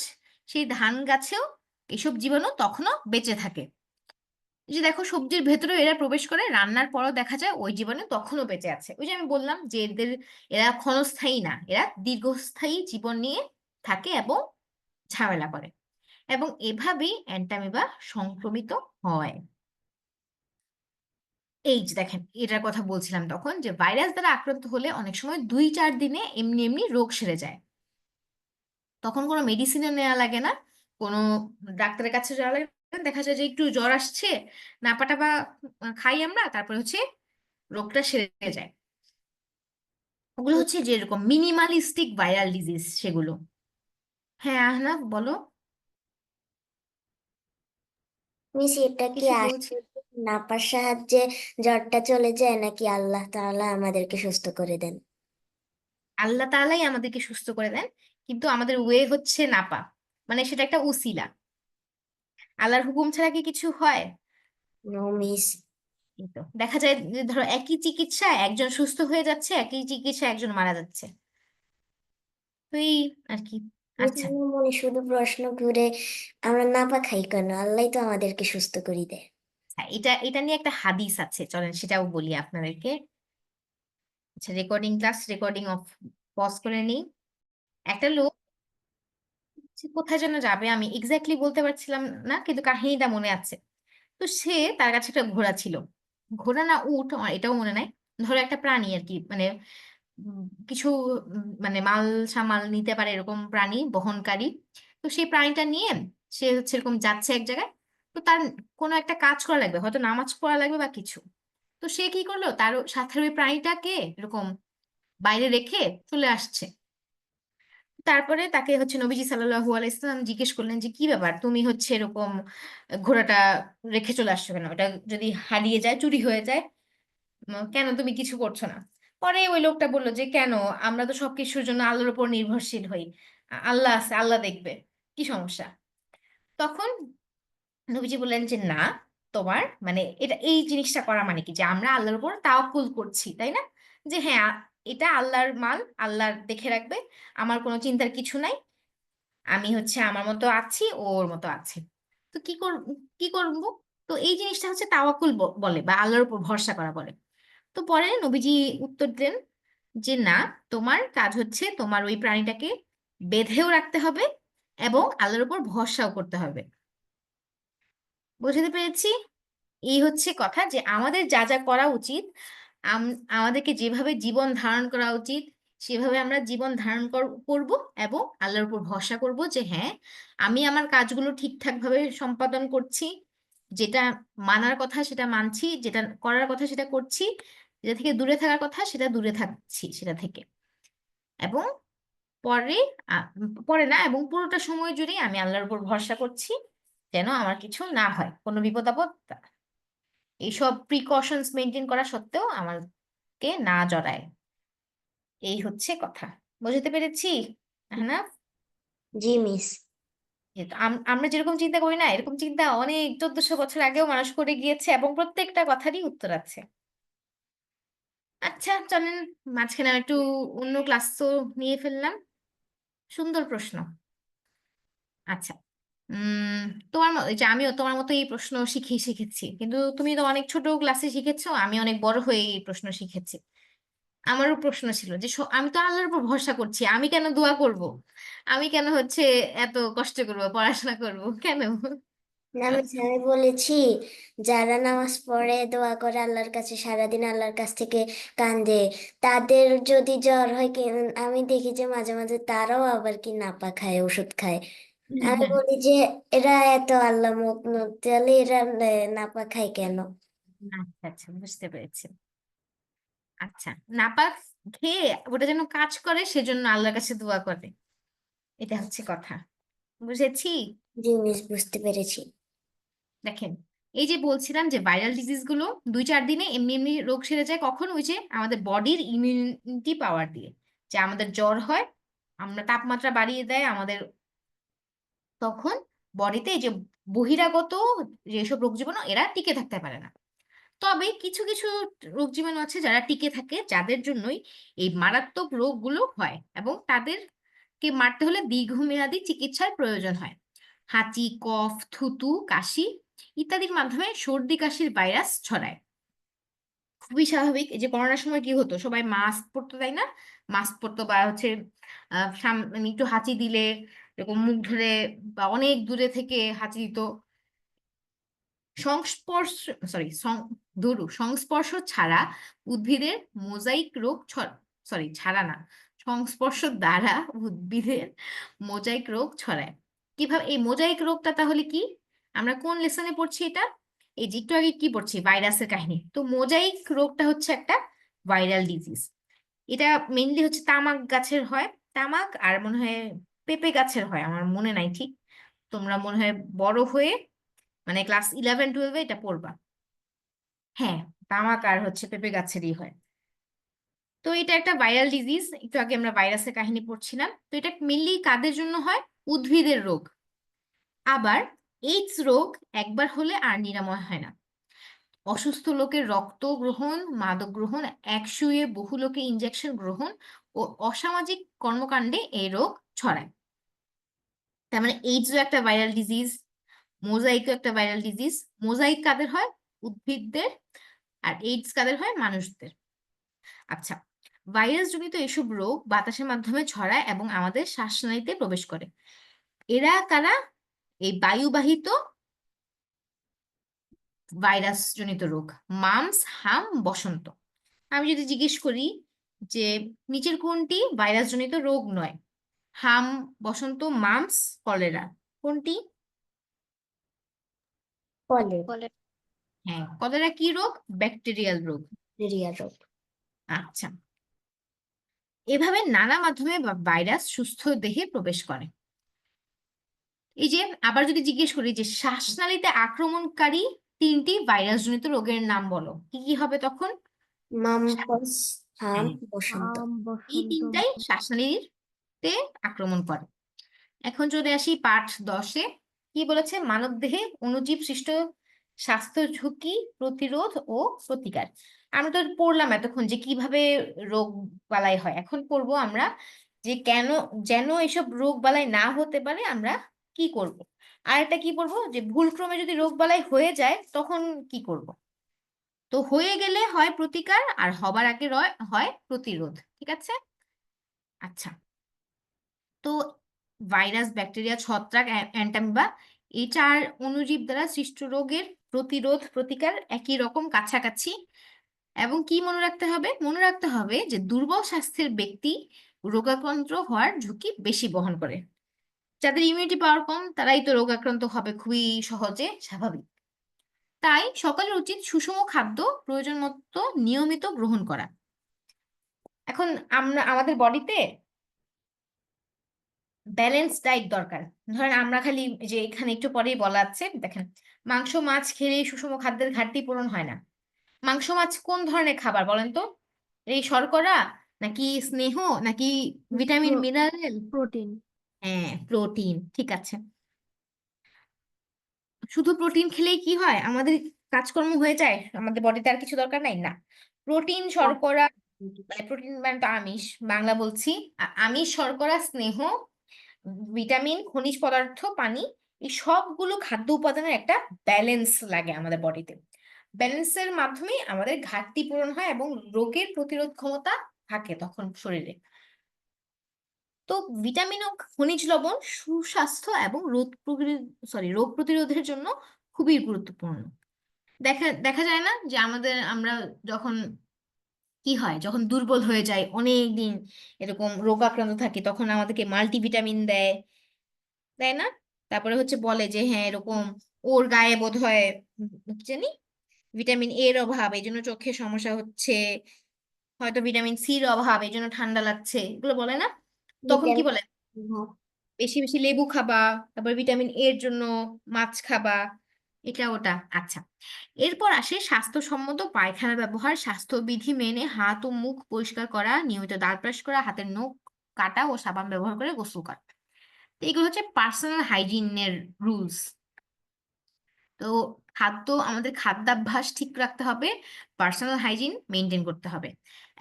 সেই ধান গাছেও এসব জীবাণু তখনও বেঁচে থাকে। এই যে দেখো, সবজির ভেতরেও এরা প্রবেশ করে, রান্নার পরও দেখা যায় ওই জীবাণু তখনও বেঁচে আছে। ওই যে আমি বললাম যে এরা ক্ষণস্থায়ী না, এরা দীর্ঘস্থায়ী জীবন নিয়ে থাকে এবং ঝামেলা করে, এবং এভাবেই অ্যান্টামিবা সংক্রমিত হয়। এই যে দেখেন, এটার কথা বলছিলাম তখন, যে ভাইরাস দ্বারা আক্রান্ত হলে অনেক সময় 2-4 দিনে এমনি এমনি রোগ সেরে যায়। তখন কোনো মেডিসিনও নেওয়া লাগে না, কোনো ডাক্তারের কাছে যাওয়া লাগে না। দেখা যায় যে একটু জ্বর আসছে, নাপা টাপা খাই আমরা, তারপরে রোগটা সেরে যায়। ওগুলো যেরকম মিনিমালিস্টিক ভাইরাল ডিজিজ সেগুলো। হ্যাঁ আহনাফ, বলো। মিস, এটা কি কিছু বলছি। আসলে নাপার সাহায্যে জ্বরটা চলে যায় নাকি আল্লাহ তাআলা আমাদেরকে সুস্থ করে দেন? আল্লাহ তাআলাই আমাদেরকে সুস্থ করে দেন, কিন্তু আমাদের ওয়ে নাপা, মানে সেটা একটা উসিলা। আল্লাহর হুকুম ছাড়া কি কিছু হয়? No miss. এই তো দেখা যায় যে ধরো একই চিকিৎসা একজন সুস্থ হয়ে যাচ্ছে, একই চিকিৎসা একজন মারা যাচ্ছে। তো এই আর কি। মিস, আচ্ছা, আমার মনে শুধু প্রশ্ন ঘুরে, আমরা নাপা খাই কেন? আল্লাহ তো আমাদেরকে সুস্থ করে দেয়। হ্যাঁ, এটা এটা নিয়ে একটা হাদিস আছে, চলেন সেটাও বলি আপনাদেরকে। আচ্ছা, রেকর্ডিং অফ পজ করে নিই। একটা লোক কোথায় যেন যাবে, আমি এক্স্যাক্টলি বলতে পারছিলাম না, কিন্তু কাহিনীটা মনে আছে। তো তার কাছে একটা ঘোড়া ছিল, ঘোড়া না উট আমার এটাও মনে নাই, ধরো একটা প্রাণী আর কি, মানে কিছু মানে মাল সামাল নিতে পারে এরকম প্রাণী বহনকারী। তো সেই প্রাণীটা নিয়ে সে এরকম যাচ্ছে এক জায়গায়। তো তার কোনো একটা কাজ করা লাগবে, হয়তো নামাজ পড়া লাগবে বা কিছু। তো তো সে কি করলো, তার সাথে ওই প্রাণীটাকে এরকম বাইরে রেখে চলে আসছে। তারপরে তাকে হচ্ছে নবীজি সাল্লাল্লাহু আলাইহি সাল্লাম জিজ্ঞেস করলেন যে কি ব্যাপার, তুমি হচ্ছে এরকম ঘোড়াটা রেখে চলে আসছো কেন? এটা যদি হারিয়ে যায়, চুরি হয়ে যায়, কেন তুমি কিছু করছো না? পরে ওই লোকটা বললো যে কেন, আমরা তো সবকিছুর জন্য আল্লাহর উপর নির্ভরশীল হই, আল্লাহ আছে, আল্লাহ দেখবে, কি সমস্যা? তখন নবীজি বললেন যে না, তোমার মানে এটা এই জিনিসটা করা মানে কি, যে আমরা আল্লাহর উপর তাওয়াক্কুল করছি, তাই না? যে হ্যাঁ, এটা আল্লাহর মাল, আল্লাহর দেখে রাখবে, আমার কোনো চিন্তার কিছু নাই, আমি হচ্ছে আমার মতো আছি, ও ওর মতো আছে। তো কি করবো? তো এই জিনিসটা হচ্ছে তাওয়াক্কুল বলে, বা আল্লাহর উপর ভরসা করা বলে। তো পরে নবীজি উত্তর দিলেন যে না, তোমার কাজ হচ্ছে তোমার ওই প্রাণীটাকে বেঁধেও রাখতে হবে এবং আল্লাহর উপর ভরসাও করতে হবে। বুঝতে পেরেছি? এই হচ্ছে কথা, যে আমাদের যা যা করা উচিত, আমাদেরকে যেভাবে জীবন ধারণ করা উচিত সেভাবে আমরা জীবন ধারণ করব এবং আল্লাহর উপর ভরসা করব যে হ্যাঁ, আমি আমার কাজগুলো ঠিকঠাক ভাবে সম্পাদন করছি, যেটা মানার কথা সেটা মানছি, যেটা করার কথা সেটা করছি, যেটা থেকে দূরে থাকার কথা সেটা দূরে থাকছি সেটা থেকে। এবং পরে পরে না, এবং পুরোটা সময় জুড়েই আমি আল্লাহর উপর ভরসা করছি যেন আমার কিছু না হয়, কোনো বিপদ আপদ এইসব প্রিকশনস মেনটেন করা সত্ত্বেও আমাকে না জড়ায়। এই হচ্ছে কথা। বুঝতে পেরেছি? হ্যাঁ না? জি মিস। আমরা যেরকম চিন্তা করি না, এরকম চিন্তা অনেক 1400 বছর আগেও মানুষ করে গিয়েছে, এবং প্রত্যেকটা কথারই উত্তর আছে। আচ্ছা চলেন, মাঝখানে আমি একটু অন্য ক্লাস তো নিয়ে ফেললাম। সুন্দর প্রশ্ন। আচ্ছা, তোমার এই যে আমিও তোমার মতো এই প্রশ্ন শিখেছি, কিন্তু তুমি তো অনেক ছোট ক্লাসে শিখেছো, আমি অনেক বড় হয়ে এই প্রশ্ন শিখেছি। আমারও প্রশ্ন ছিল যে আমি তো আল্লাহর উপর ভরসা করছি, আমি কেন দোয়া করব? আমি কেন হচ্ছে এত কষ্ট করব, পড়াশোনা করব কেন? না মিস, আমি বলেছি যারা নামাজ পড়ে দোয়া করে আল্লাহর কাছে সারাদিন আল্লাহর কাছ থেকে কান্দে, তাদের যদি জ্বর হয় কি, আমি দেখি যে মাঝে মাঝে তারাও আবার কি নাপা খায়, ওষুধ খায়। আমি বলি যে এরা এত আল্লাহ মগ্ন, তাহলে এরা নাপা খায় কেন? আচ্ছা আচ্ছা, বুঝতে পেরেছি। আচ্ছা, নাপাক খেয়ে ওটা যেন কাজ করে সেজন্য আল্লাহর কাছে দোয়া করে, এটা হচ্ছে কথা। বুঝেছি? জি মিস, বুঝতে পেরেছি। দেখেন, এই যে বলছিলাম যে ভাইরাল ডিজিজ গুলো 2-4 দিনে এমনি এমনি রোগ সেরে যায়, কখন? ওই যে আমাদের বডির ইমিউনিটি পাওয়ার দিয়ে, যে আমাদের জ্বর হয়, আমরা তাপমাত্রা বাড়িয়ে দেয় আমাদের, তখন বডিতে এই যে বহিরাগত যেসব রোগ জীবাণু এরা টিকে থাকতে পারে না। তবে কিছু কিছু রোগ জীবাণু আছে যারা টিকে থাকে, যাদের জন্যই এই মারাত্মক রোগগুলো হয়, এবং তাদেরকে মারতে হলে দীর্ঘমেয়াদী চিকিৎসার প্রয়োজন হয়। হাঁচি, কফ, থুতু, কাশি ইত্যাদির মাধ্যমে সর্দি কাশির ভাইরাস ছড়ায়। খুবই স্বাভাবিক। এই যে করোনার সময় কি হতো, সবাই মাস্ক পরতো, তাই না? মাস্ক পরতো, বা হচ্ছে মানে একটু হাঁচি দিলে এরকম মুখ ধরে বা অনেক দূরে থেকে হাঁচি দিত। সংস্পর্শ সরি সংস্পর্শ ছাড়া উদ্ভিদের মোজাইক রোগ ছাড়া না, সংস্পর্শ দ্বারা উদ্ভিদের মোজাইক রোগ ছড়ায়। কিভাবে এই মোজাইক রোগটা তাহলে কি? আমরা কোন লেসনে পড়ছি এটা? এই যে একটু আগে কি পড়ছি, ভাইরাসের কাহিনী। তো মোজাইক রোগটা হচ্ছে একটা ভাইরাল ডিজিজ। এটা মেইনলি হচ্ছে তামাক গাছের হয়, তামাক আর মনে হয় পেঁপে গাছের হয়, আমার মনে নাই ঠিক। তোমরা মনে হয় বড় হয়ে মানে ক্লাস 11-12 এটা পড়বা। হ্যাঁ, তামাক আর হচ্ছে পেঁপে গাছেরই হয়। তো এটা একটা ভাইরাল ডিজিজ, একটু আগে আমরা ভাইরাসের কাহিনী পড়ছিলাম। তো এটা মেনলি কাদের জন্য হয়? উদ্ভিদের রোগ। আবার এইডস রোগ একবার হলে আর নিরাময় হয় না। অসুস্থ লোকের রক্ত গ্রহণ, মাদক গ্রহণ, একসুয়ে বহু লোকে ইনজেকশন গ্রহণ ও অসামাজিক কর্মকাণ্ডে এই রোগ ছড়ায়। তার মানে এইডসও একটা ভাইরাল ডিজিজ, মোজাইকও একটা ভাইরাল ডিজিজ। মোজাইক কাদের হয়? উদ্ভিদদের। আর এইডস কাদের হয়? মানুষদের। আচ্ছা, ভাইরাস জনিত এসব রোগ বাতাসের মাধ্যমে ছড়ায় এবং আমাদের শ্বাসনালীতে প্রবেশ করে। এরা কারা? এই বায়ুবাহিত ভাইরাস জনিত রোগ, মামস, হাম, বসন্ত। আমি যদি জিজ্ঞেস করি যে নিচের কোনটি ভাইরাস জনিত রোগ নয়? হাম, বসন্ত, মামস, কলেরা, কোনটি? বলে বলে হ্যাঁ, কলেরা কি রোগ? ব্যাকটেরিয়াল রোগ। ব্যাকটেরিয়া রোগ। আচ্ছা, এভাবে নানা মাধ্যমে ভাইরাস সুস্থ দেহে প্রবেশ করে। এই যে আবার যদি জিজ্ঞেস করি যে শ্বাসনালীতে আক্রমণকারী 3টি ভাইরাসজনিত রোগের নাম বলো, কি কি হবে তখন? মামপক্স, হাম, হ্যাঁ, বসন্ত। আম এই বসন্ত তিনটাই শ্বাসনালীতে আক্রমণ করে। এখন চলে আসি পাঠ 10-এ। কি বলেছে? মানবদেহে অণুজীব সৃষ্ট স্বাস্থ্য ঝুঁকি, প্রতিরোধ ও প্রতিকার। আমরা তো পড়লাম এতক্ষণ যে কিভাবে রোগ বালাই হয়। এখন পড়বো আমরা যে কেন, যেন এসব রোগ বালাই না হতে পারে আমরা কি করব। আর একটা কি পড়বো যে ভুলক্রমে যদি রোগ বালাই হয়ে যায় তখন কি করব। তো হয়ে গেলে হয় প্রতিকার, আর হবার আগে হয় প্রতিরোধ। ঠিক আছে? আচ্ছা, তো ভাইরাস, ব্যাকটেরিয়া, ছত্রাক, অ্যান্টামিবা, এই 4 অণুজীব দ্বারা সৃষ্ট রোগের প্রতিরোধ প্রতিকার একই রকম কাছাকাছি। এবং কি মনে রাখতে হবে? মনে রাখতে হবে যে দুর্বল স্বাস্থ্যের ব্যক্তি রোগাক্রান্ত হওয়ার ঝুঁকি বেশি বহন করে। যাদের ইমিউনিটি পাওয়ার কম তারাই তো রোগাক্রান্ত হবে খুবই সহজে, স্বাভাবিক। তাই সকলের উচিত সুষম খাদ্য প্রয়োজন মতো নিয়মিত গ্রহণ করা। এখন আমাদের বডিতে ব্যালেন্স ডায়েট দরকার। ধরেন আমরা খালি যে এখানে একটু পরেই বলা আছে, দেখেন, মাংস মাছ খেলেই সুষম খাদ্যের ঘাটতি পূরণ হয় না। মাংস মাছ কোন ধরনের খাবার বলেন তো? এই শর্করা, নাকি স্নেহ, নাকি ভিটামিন মিনারেল? প্রোটিন। হ্যাঁ, প্রোটিন। ঠিক আছে, শুধু প্রোটিন খেলেই কি হয়? আমাদের কাজকর্ম হয়ে যায়? আমাদের বডিতে আর কিছু দরকার নাই? না, প্রোটিন, শর্করা, মানে প্রোটিন মানে তো আমিষ, বাংলা বলছি, আমিষ, শর্করা, স্নেহ, ভিটামিন, খনিজ পদার্থ, পানি, এই সবগুলো খাদ্য উপাদানের একটা ব্যালেন্স লাগে আমাদের বডিতে। ব্যালেন্সের মাধ্যমে আমাদের ঘাটতি পূরণ হয় এবং রোগের প্রতিরোধ ক্ষমতা থাকে তখন শরীরে। তো ভিটামিন ও খনিজ লবণ সুস্বাস্থ্য এবং রোগ প্রতিরোধের জন্য খুবই গুরুত্বপূর্ণ। দেখা দেখা যায় না যে আমরা যখন কি হয়, যখন দুর্বল হয়ে যায়, অনেক দিন এরকম রোগাক্রান্ত থাকি, তখন আমাদেরকে মাল্টিভিটামিন দেয়, তাই না? তারপরে হচ্ছে বলে যে হ্যাঁ এরকম ওর গায়ে বোধ হয় কি জানি ভিটামিন এর অভাব, এই জন্য চোখের সমস্যা হচ্ছে, হয়তো ভিটামিন সির অভাব, এই জন্য ঠান্ডা লাগছে, এগুলো বলে না? তখন কি বলে? বেশি বেশি লেবু খাবা, তারপর ভিটামিন এর জন্য মাছ খাবা, এটা ওটা। আচ্ছা, এরপর আসে স্বাস্থ্যসম্মত পায়খানা ব্যবহার, স্বাস্থ্যবিধি মেনে হাত ও মুখ পরিষ্কার করা, নিয়মিত দাঁত ব্রাশ করা, হাতের নখ কাটা ও সাবান ব্যবহার করে গোসল করা। তো এগুলো হচ্ছে পার্সোনাল হাইজিনের রুলস। তো আমাদের খাদ্যাভ্যাস ঠিক রাখতে হবে, পার্সোনাল হাইজিন মেনটেন করতে হবে,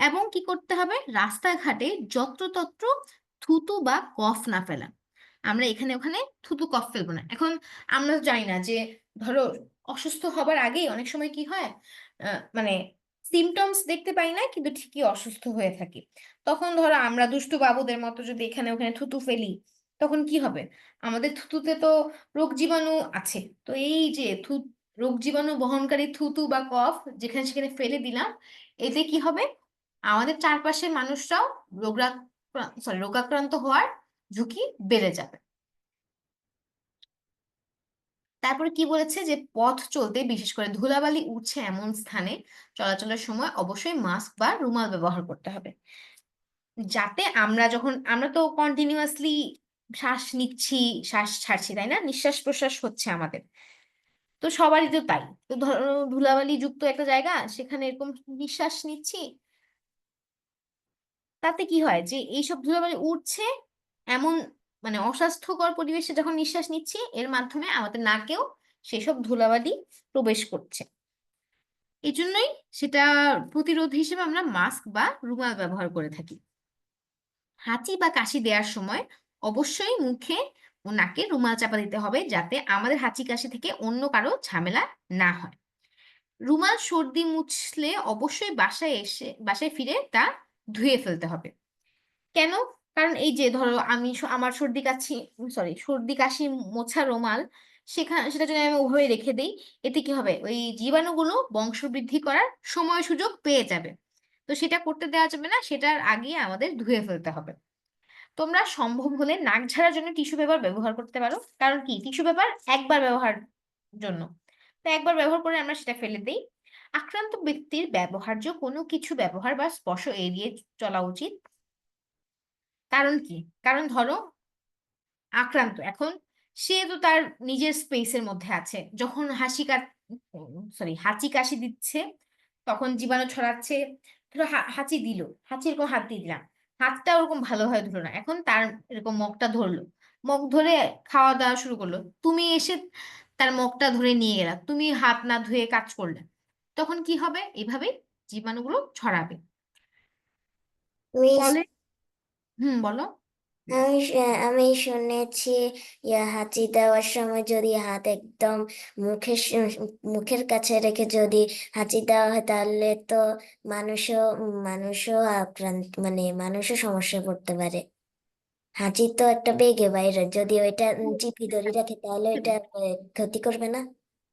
এবং কি করতে হবে? রাস্তাঘাটে যত্রতত্র থুতু বা কফ না ফেলা। আমরা এখানে ওখানে থুতু কফ ফেলবো না। এখন আমরা তো জানি না যে, ধরো অসুস্থ হবার আগেই অনেক সময় কি হয়, মানে সিমটমস দেখতে পাই না কিন্তু ঠিকই অসুস্থ হয়ে থাকি। তখন ধরো আমরা দুষ্টু বাবুদের মতো যদি এখানে ওখানে থুতু ফেলি, তখন কি হবে? আমাদের থুতুতে তো রোগ জীবাণু আছে। তো এই যে রোগ জীবাণু বহনকারী থুতু বা কফ যেখানে সেখানে ফেলে দিলাম, এতে কি হবে? আমাদের চারপাশের মানুষরাও রোগাক্রান্ত হওয়ার ঝুঁকি বেড়ে যাবে। তারপরে কি বলেছে যে পথ চলতে, বিশেষ করে ধুলাবালি উড়ছে এমন স্থানে চলাচলের সময় অবশ্যই মাস্ক বা রুমাল ব্যবহার করতে হবে, যাতে আমরা তো কন্টিনিউয়াসলি শ্বাস নিচ্ছি, শ্বাস ছাড়ছি, তাই না? নিঃশ্বাস প্রশ্বাস হচ্ছে আমাদের, তো সবারই তো তাই। তো ধরো ধুলাবালি যুক্ত একটা জায়গা, সেখানে এরকম নিঃশ্বাস নিচ্ছি, তাতে কি হয় যে এইসব ধুলাবালি উঠছে এমন, মানে অস্বাস্থ্যকর পরিবেশে যখন নিঃশ্বাস নিচ্ছি, এর মাধ্যমে আমাদের নাকেও সেসব ধুলাবালি প্রবেশ করছে। এই জন্যই সেটা প্রতিরোধ হিসেবে আমরা মাস্ক বা রুমাল ব্যবহার করে থাকি। হাঁচি বা কাশি দেওয়ার সময় অবশ্যই মুখে ও নাকে রুমাল চাপা দিতে হবে, যাতে আমাদের হাঁচি কাশি থেকে অন্য কারো ঝামেলা না হয়। রুমাল সর্দি মুছলে অবশ্যই বাসায় ফিরে তা ধুয়ে ফেলতে হবে। কেন? কারণ এই যে ধরো আমার সর্দি কাশি মোছা রুমাল, সেটা যদি আমি ওভাবে রেখে দিই, এতে কি হবে? ওই জীবাণুগুলো বংশবৃদ্ধি করার সময় সুযোগ পেয়ে যাবে। তো সেটা করতে দেওয়া যাবে না, সেটার আগে আমাদের ধুয়ে ফেলতে হবে। তোমরা সম্ভব হলে নাক ঝাড়ার জন্য টিস্যু পেপার ব্যবহার করতে পারো। কারণ কি? টিস্যু পেপার একবার ব্যবহার জন্য, তো একবার ব্যবহার করে আমরা সেটা ফেলে দিই। আক্রান্ত ব্যক্তির ব্যবহার্য কোনো কিছু ব্যবহার বা স্পর্শ এড়িয়ে চলা উচিত। কারণ কি? কারণ ধরো আক্রান্ত, এখন সে তো তার নিজের স্পেসের মধ্যে আছে, যখন হাঁচি কাশি দিচ্ছে তখন জীবাণু ছড়াচ্ছে। ধরো হাঁচি দিল, হাঁচি এরকম হাত দিয়ে দিলাম, হাতটা ওরকম ভালোভাবে ধরলো না, এখন তার এরকম মুখটা ধরলো, মুখ ধরে খাওয়া দাওয়া শুরু করলো, তুমি এসে তার মুখটা ধরে নিয়ে গেলা, তুমি হাত না ধুয়ে কাজ করলে, তখন কি হবে? এভাবেই জীবাণুগুলো ছড়াবে। মিস, ফলে বলো। আমি শুনেছি হাঁচি দেওয়ার সময় যদি হাত একদম মুখের কাছে রেখে যদি হাঁচি দেওয়া হয় তাহলে তো মানুষও মানুষও সমস্যায় পড়তে পারে। হাঁচি তো একটা বেগে বাইরে, যদি ওইটা চিপি ধরে রাখে তাহলে ওইটা ক্ষতি করবে না?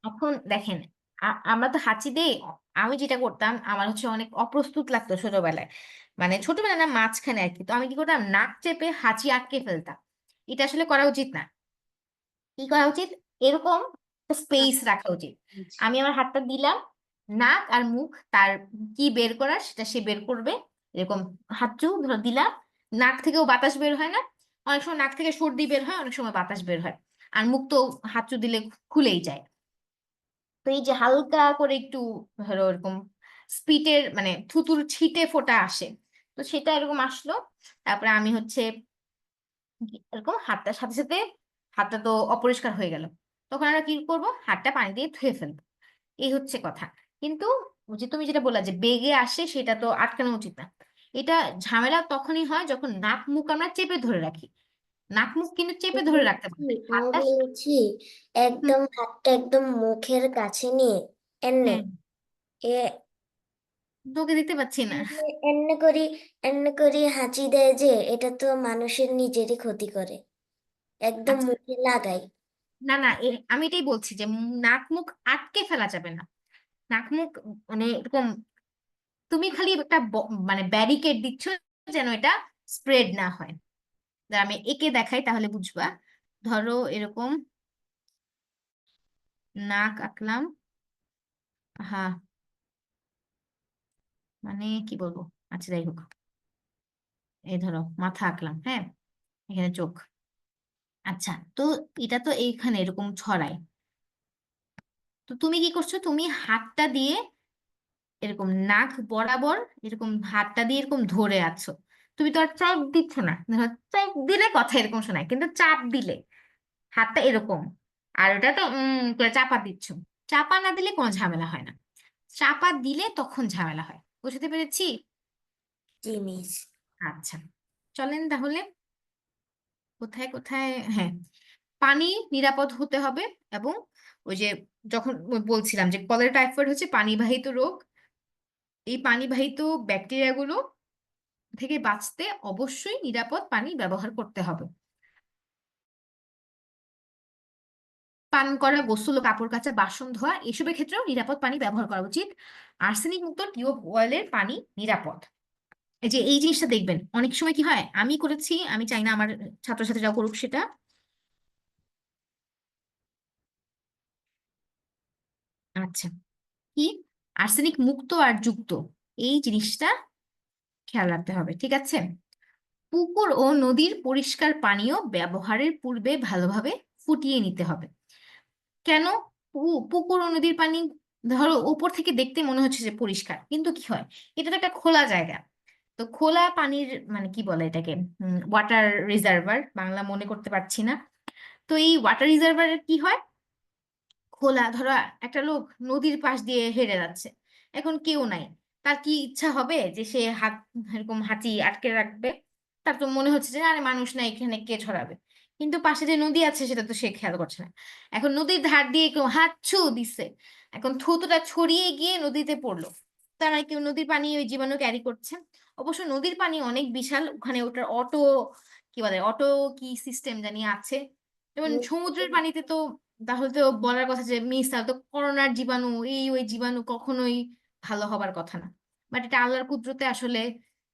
এখন দেখেন, আমরা তো হাঁচি দেই। আমি যেটা করতাম, আমার হচ্ছে অনেক অপ্রস্তুত লাগতো ছোটবেলায়, মানে ছোটবেলায় না, মাঝখানে আর কি। তো আমি কি করতাম, নাক চেপে হাঁচি আটকে ফেলতাম। এটা আসলে করা উচিত না। কি করা উচিত? এরকম স্পেস রাখা উচিত। আমি আমার হাতটা দিলাম, নাক আর মুখ তার কি বের করার সেটা সে বের করবে। এরকম হাঁচু ধরো দিলাম, নাক থেকেও বাতাস বের হয় না, অনেক সময় নাক থেকে সর্দি বের হয়, অনেক সময় বাতাস বের হয়, আর মুখ তো হাঁচু দিলে খুলেই যায়। তো এই যে হালকা করে একটু ধরো এরকম স্পিটের মানে থুতুর ছিটে ফোঁটা আসে, তো সেটা এরকম আসলো, তারপরে আমি হচ্ছে এরকম হাতটার সাথে সাথে, হাতটা তো অপরিষ্কার হয়ে গেল, তখন আমরা কি করব, হাতটা পানি দিয়ে ধুয়ে ফেলবো। এই হচ্ছে কথা। কিন্তু ওই যে তুমি যেটা বললা যে বেগে আসে, সেটা তো আটকানো উচিত না। এটা ঝামেলা তখনই হয় যখন নাক মুখ আমরা চেপে ধরে রাখি। নাক মুখ কিন্তু চেপে ধরে রাখতে পারবে, আমি হাতটা বলেছি হুম, একদম হাতটা একদম মুখের কাছে নিয়ে এনে হ্যাঁ, এ তোকে দিতে পারছি না। এমনি এমনি করি এমনি করি হাঁচি দেয় যে এটা তো মানুষের নিজেরই ক্ষতি করে, একদম আচ্ছা, মুখে লাগাই। না না, আমি এটাই বলছি যে নাক মুখ আটকে ফেলা যাবে না। নাক মুখ মানে এরকম তুমি খালি একটা মানে ব্যারিকেড দিচ্ছ যেন এটা স্প্রেড না হয়। দাঁড়া, আমি একে দেখাই তাহলে বুঝবা। ধরো এরকম নাক আঁকলাম, হ্যাঁ, মানে কি বলবো, আচ্ছা যাই হোক, এই ধরো মাথা আঁকলাম, হ্যাঁ, এখানে চোখ। আচ্ছা, তো এটা তো এইখানে এরকম ছড়ায়, তো তুমি কি করছো, তুমি হাতটা দিয়ে এরকম নাক বরাবর এরকম হাতটা দিয়ে এরকম ধরে আছো। তুমি তো আর চাপ দিচ্ছ না, ধরো চাপ দিলে কথা এরকম শোনায়, কিন্তু চাপ দিলে হাতটা এরকম, আর ওটা তো করে চাপা দিচ্ছ। চাপা না দিলে কোনো ঝামেলা হয় না, চাপা দিলে তখন ঝামেলা হয়। বুঝতে পেরেছি? জিনিস আচ্ছা, চলেন তাহলে কোথায় কোথায়, হ্যাঁ, পানি নিরাপদ হতে হবে। এবং ওই যে যখন বলছিলাম যে কলেরা টাইফয়েড হচ্ছে পানিবাহিত রোগ, এই পানিবাহিত ব্যাকটেরিয়াগুলো থেকে বাঁচতে অবশ্যই নিরাপদ পানি ব্যবহার করতে হবে। পান করা, গোসল ও কাপড় কাচা, বাসন ধোয়া, এসবের ক্ষেত্রেও নিরাপদ পানি ব্যবহার করা উচিত। আর্সেনিক মুক্ত টিউব ওয়েলের পানি নিরাপদ। এই যে এই জিনিসটা দেখবেন অনেক সময় কি হয়, আমি করেছি, আমি চাই না আমার ছাত্রছাত্রীরাও করুক সেটা। আচ্ছা, কি আর্সেনিক মুক্ত আর যুক্ত, এই জিনিসটা খেয়াল রাখতে হবে, ঠিক আছে? পুকুর ও নদীর পরিষ্কার পানীয় ব্যবহারের পূর্বে ভালোভাবে ফুটিয়ে নিতে হবে। কেন? পুকুর ও নদীর পানি ধরো উপর থেকে দেখতে মনে হচ্ছে যে পরিষ্কার, কিন্তু কি হয়, এটা তো একটা খোলা জায়গা। তো খোলা পানির মানে কি বলে এটাকে, ওয়াটার রিজার্ভার, বাংলা মনে করতে পারছি না। তো এই ওয়াটার রিজার্ভারের কি হয়, খোলা, ধরো একটা লোক নদীর পাশ দিয়ে হেঁটে যাচ্ছে, এখন কেউ নাই, তার কি ইচ্ছা হবে যে সে হাত এরকম হাঁচি আটকে রাখবে? তার তো মনে হচ্ছে যে আরে মানুষ নাই, এখানে কে ছড়াবে? কিন্তু পাশে যে নদী আছে সেটা তো সে খেয়াল করছে না। এখন নদীর ধার দিয়ে কেউ হাঁচু দিচ্ছে, এখন থুতুটা ছড়িয়ে গিয়ে নদীতে পড়লো, তার মানে কেউ নদীর পানি ওই জীবাণু ক্যারি করছে। অবশ্য নদীর পানি অনেক বিশাল, ওখানে ওটার অটো কি বলে, অটো কি সিস্টেম জানি আছে। যেমন সমুদ্রের পানিতে তো, তাহলে তো বলার কথা যে মিস, তাহলে তো করোনার জীবাণু, এই ওই জীবাণু কখনোই ভালো হবার কথা না। বাট এটা আল্লাহর কুদরতে আসলে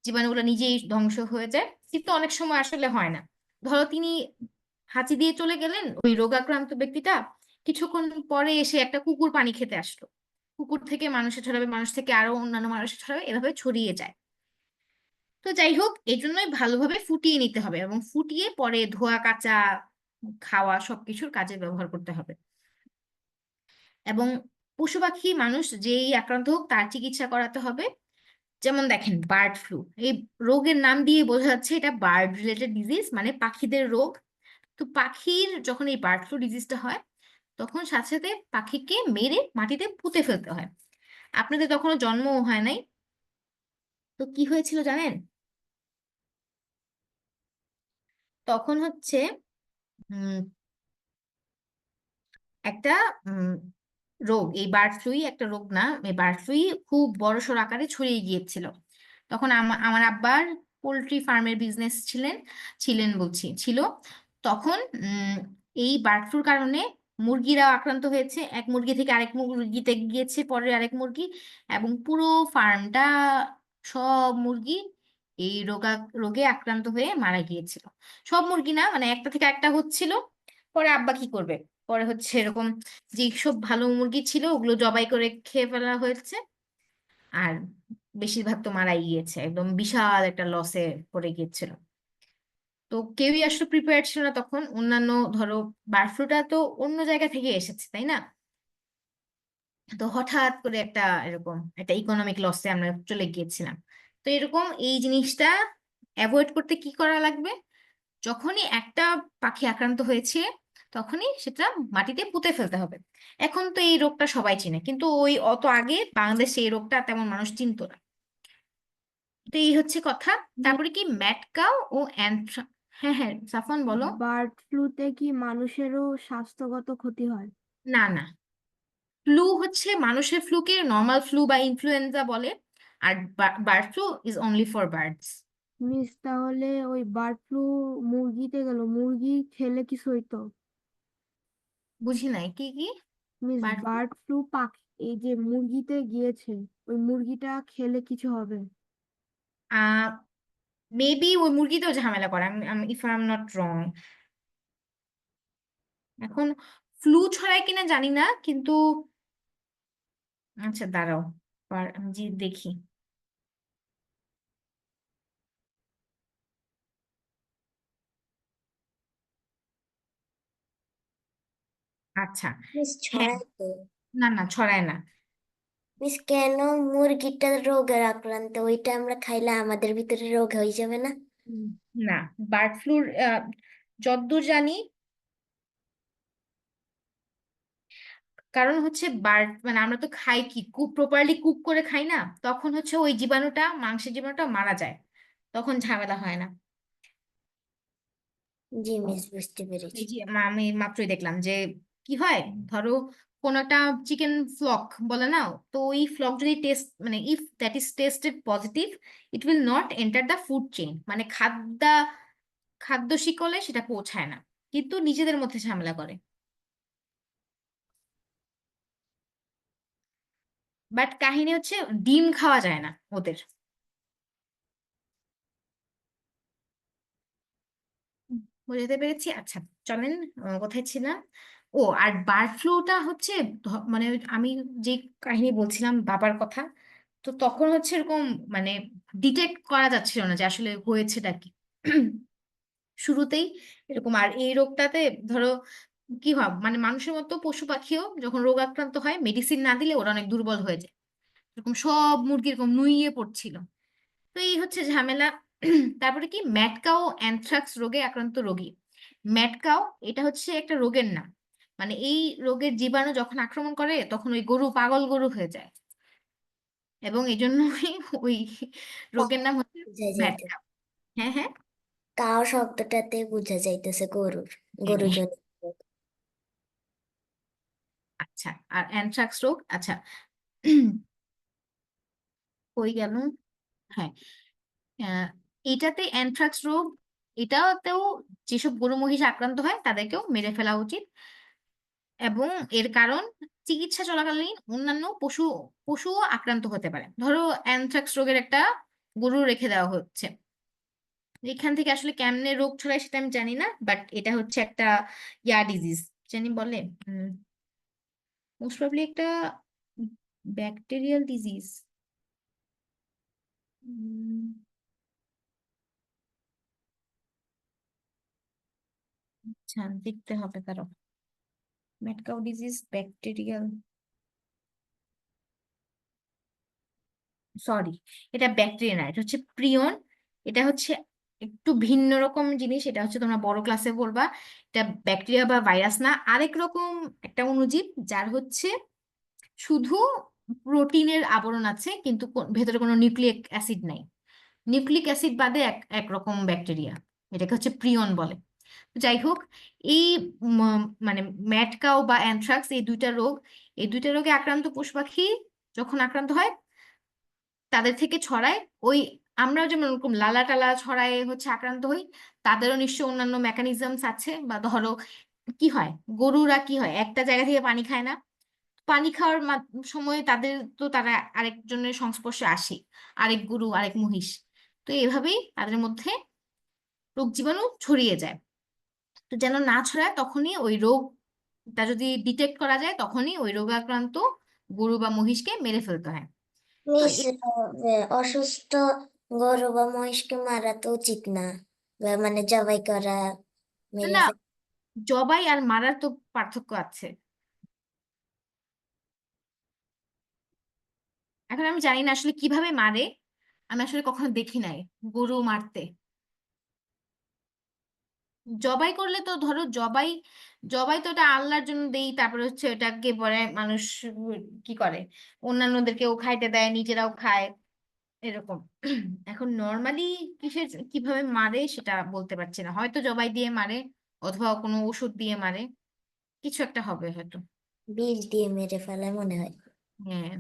জীবাণুগুলো নিজেই ধ্বংস হয়ে যায়, কিন্তু অনেক সময় আসলে হয় না। ধরো তিনি হাঁচি দিয়ে চলে গেলেন ওই রোগাক্রান্ত ব্যক্তিটা, কিছুক্ষণ পরে এসে একটা কুকুর পানি খেতে আসলো, কুকুর থেকে মানুষে ছড়াবে, মানুষ থেকে আরো অন্যান্য মানুষে ছড়াবে, এভাবে ছড়িয়ে যায়। তো যাই হোক, এই জন্যই ভালোভাবে ফুটিয়ে নিতে হবে এবং ফুটিয়ে পরে ধোয়া কাচা খাওয়া সবকিছুর কাজে ব্যবহার করতে হবে। এবং পশু পাখি মানুষ যেই আক্রান্ত হোক তার চিকিৎসা করাতে হবে। যেমন দেখেন বার্ড ফ্লু, এই রোগের নাম দিয়ে বোঝা যাচ্ছে এটা বার্ড রিলেটেড ডিজিজ, মানে পাখিদের রোগ। তো পাখির যখন এই বার্ড ফ্লু ডিজিজটা হয় তখন সাথে সাথে পাখিকে মেরে মাটিতে পুঁতে ফেলতে হয়। আপনাদের তখনও জন্মও হয় নাই। তো কি হয়েছিল জানেন? তখন হচ্ছে উম একটা উম রোগ, এই বার্ড ফ্লুই একটা রোগ না, এই বার্ড ফ্লুই খুব বড়সড় আকারে ছড়িয়ে গিয়েছিল। তখন আমার আব্বার পোল্ট্রি ফার্মের বিজনেস ছিলেন বলছি ছিল। তখন এই বার্ড ফ্লুর কারণে মুরগিরাও আক্রান্ত হয়েছে, এক মুরগি থেকে আরেক মুরগিতে গিয়েছে পরে আরেক মুরগি, এবং পুরো ফার্মটা সব মুরগি এই রোগে আক্রান্ত হয়ে মারা গিয়েছিল। সব মুরগি না, মানে একটা থেকে একটা হচ্ছিল। পরে আব্বা কি করবে, পরে হচ্ছে এরকম যে সব ভালো মুরগি ছিল ওগুলো জবাই করে খেয়ে ফেলা হয়েছে, আর বেশিরভাগ তো মারাই গিয়েছে, একদম বিশাল একটা লসে পড়ে গিয়েছিল। তো কেউই আসলে প্রিপেয়ার ছিল না তখন। অন্যান্য ধরো বার্ড ফ্লুটা তো অন্য জায়গা থেকে এসেছে তাই না? তো হঠাৎ করে একটা এরকম একটা ইকোনমিক লসে আমরা চলে গিয়েছিলাম। তো এরকম এই জিনিসটা অ্যাভয়েড করতে কি করা লাগবে? যখনই একটা পাখি আক্রান্ত হয়েছে তখনই সেটা মাটিতে পুঁতে ফেলতে হবে। এখন তো এই রোগটা সবাই চিনে, কিন্তু ওই অত আগে বাংলাদেশে এই রোগটা তেমন মানুষ চিনতো না। তো এই হচ্ছে কথা। তারপরে কি ম্যাটকাও ও হ্যাঁ হ্যাঁ সাফন বলো। বার্ড ফ্লুতে কি মানুষেরও স্বাস্থ্যগত ক্ষতি হয়? না না, ফ্লু হচ্ছে মানুষের ফ্লুকে নর্মাল ফ্লু বা ইনফ্লুয়েঞ্জা বলে, আর bird flu is only for birds. Miss তাহলে ওই বার্ড ফ্লু মুরগিতে গেল, মুরগি খেলে কিছু হইতো? বুঝি নাই কি কি। Miss bird flu bird flu এই যে মুরগিতে গিয়েছে, ওই মুরগিটা খেলে কিছু হবে? আহ মেবি ওই মুরগিতেও ঝামেলা করে, if I am not wrong. এখন ফ্লু ছড়ায় কিনা জানি না, কিন্তু আচ্ছা দাঁড়াও, আমি যে দেখি। আচ্ছা, মিস হ্যাঁ, ছড়ায় তো। না না ছড়ায় না। মিস কেন? মুরগিটা রোগে আক্রান্ত, ওইটা আমরা খাইলে আমাদের ভিতরে রোগ হয়ে যাবে না? উম, না, বার্ড ফ্লুর যতদূর জানি, কারণ হচ্ছে বার্ড মানে আমরা তো খাই কি প্রপারলি কুক করে খাই না, তখন হচ্ছে ওই জীবাণুটা, মাংসের জীবাণুটা মারা যায়, তখন ঝামেলা হয় না। জি মিস, বুঝতে পেরেছি। এই যে আমি মাত্রই দেখলাম যে কি হয়, ধরো কোন একটা চিকেন ফ্লক বলে না, তো ওই ফ্লক যদি টেস্ট মানে if that is tasted positive, it will not enter the food chain, মানে খাদ্য শিকলে সেটা পৌঁছায় না, কিন্তু নিজেদের মধ্যে ঝামেলা করে। বাট কাহিনী হচ্ছে ডিম খাওয়া যায় না ওদের। বুঝতে পেরেছি। আচ্ছা চলেন, কোথায় ছিলাম? ও, আর বার্ড ফ্লুটা হচ্ছে মানে আমি যে কাহিনী বলছিলাম বাবার কথা, তো তখন হচ্ছে এরকম মানে ডিটেক্ট করা যাচ্ছিল না যে আসলে হয়েছেটা কি শুরুতেই এরকম। আর এই রোগটাতে ধরো কি হয়, মানে মানুষের মতো পশু পাখিও যখন রোগ আক্রান্ত হয় মেডিসিন না দিলে ওরা অনেক দুর্বল হয়ে যায়, এরকম সব মুরগি এরকম নুইয়ে পড়ছিল। তো এই হচ্ছে ঝামেলা। তারপরে কি ম্যাটকাও অ্যানথ্রাক্স রোগে আক্রান্ত রোগী। ম্যাটকাও এটা হচ্ছে একটা রোগের নাম, মানে এই রোগের জীবাণু যখন আক্রমণ করে তখন ওই গরু পাগল গরু হয়ে যায়, এবং এই জন্যই ওই রোগের নাম হচ্ছে বুঝা যাইতে, ম্যাটকাও। হ্যাঁ হ্যাঁ কাও শব্দটাতে বোঝা যাইতেছে গরুর, গরু হ্যাঁ। জনিত রোগ। আচ্ছা, আর অ্যানথ্রাক্স রোগ, আচ্ছা কই গেল? হ্যাঁ, আহ, এটাতে অ্যানথ্রাক্স রোগ, এটাতেও যেসব গরু মহিষ আক্রান্ত হয় তাদেরকেও মেরে ফেলা উচিত। এবং এর কারণ চিকিৎসা চলাকালীন অন্যান্য পশুও আক্রান্ত হতে পারে। ধরো অ্যানথ্রাক্স রোগের একটা গরু রেখে দেওয়া হচ্ছে, এখান থেকে আসলে কেমনে রোগ ছড়ায় সেটা আমি জানি না, বাট এটা হচ্ছে একটা ডিজিজ জানি বলে মোস্ট প্রবাবলি একটা ব্যাকটেরিয়াল ডিজিজ। আচ্ছা, দেখতে হবে তারও। Mad cow disease bacterial, sorry, এটা ব্যাকটেরিয়া না, এটা হচ্ছে প্রিয়ন। এটা হচ্ছে একটু ভিন্ন রকম জিনিস, এটা হচ্ছে তোমরা বড় ক্লাসে পড়বা। এটা ব্যাকটেরিয়া বা ভাইরাস না, আরেক রকম একটা অণুজীব, যার হচ্ছে শুধু প্রোটিনের আবরণ আছে, কিন্তু ভেতরে কোনো নিউক্লিক অ্যাসিড নাই। নিউক্লিক অ্যাসিড বাদে একরকম ব্যাকটেরিয়া, এটাকে হচ্ছে প্রিয়ন বলে। যাই হোক, এই মানে ম্যাড কাউ বা অ্যানথ্রাক্স, এই দুইটা রোগে আক্রান্ত পশু পাখি যখন আক্রান্ত হয়, তাদের থেকে ছড়ায় ওই, আমরা যেমন ওরকম লালা টালা ছড়ায় হচ্ছে আক্রান্ত হই, তাদেরও নিশ্চয় অন্যান্য মেকানিজমস আছে। বা ধরো কি হয়, গরুরা কি হয়, একটা জায়গা থেকে পানি খায় না, পানি খাওয়ার সময় তারা আরেকজনের সংস্পর্শে আসে, আরেক গরু আরেক মহিষ, তো এভাবেই তাদের মধ্যে রোগ জীবাণু ছড়িয়ে যায়। তো যেন না ছড়ায়, তখনই ওই রোগটা যদি ডিটেক্ট করা যায়, তখনই ওই রোগাক্রান্ত গরু বা মহিষকে মেরে ফেলতে হয়। তো মিস, অসুস্থ গরু বা মহিষকে মারা তো উচিত না, মানে জবাই করা, মেরে না, ফেলা। জবাই আর মারার তো পার্থক্য আছে। এখন আমি জানি না আসলে কিভাবে মারে, আমি আসলে কখনো দেখি নাই গরু মারতে। জবাই করলে তো ধরো, জবাই জবাই তো ওটা আল্লাহর জন্য দেই, তারপরে হচ্ছে ওটাকে পরে মানুষ কি করে, অন্যান্যদেরকেও খাইতে দেয়, নিজেরাও খায়, এরকম। এখন নর্মালি কিভাবে মারে সেটা বলতে পারছি না, হয়তো জবাই দিয়ে মারে, অথবা কোনো ওষুধ দিয়ে মারে, কিছু একটা হবে হয়তো। বিষ দিয়ে মেরে ফেলায় মনে হয়। হ্যাঁ,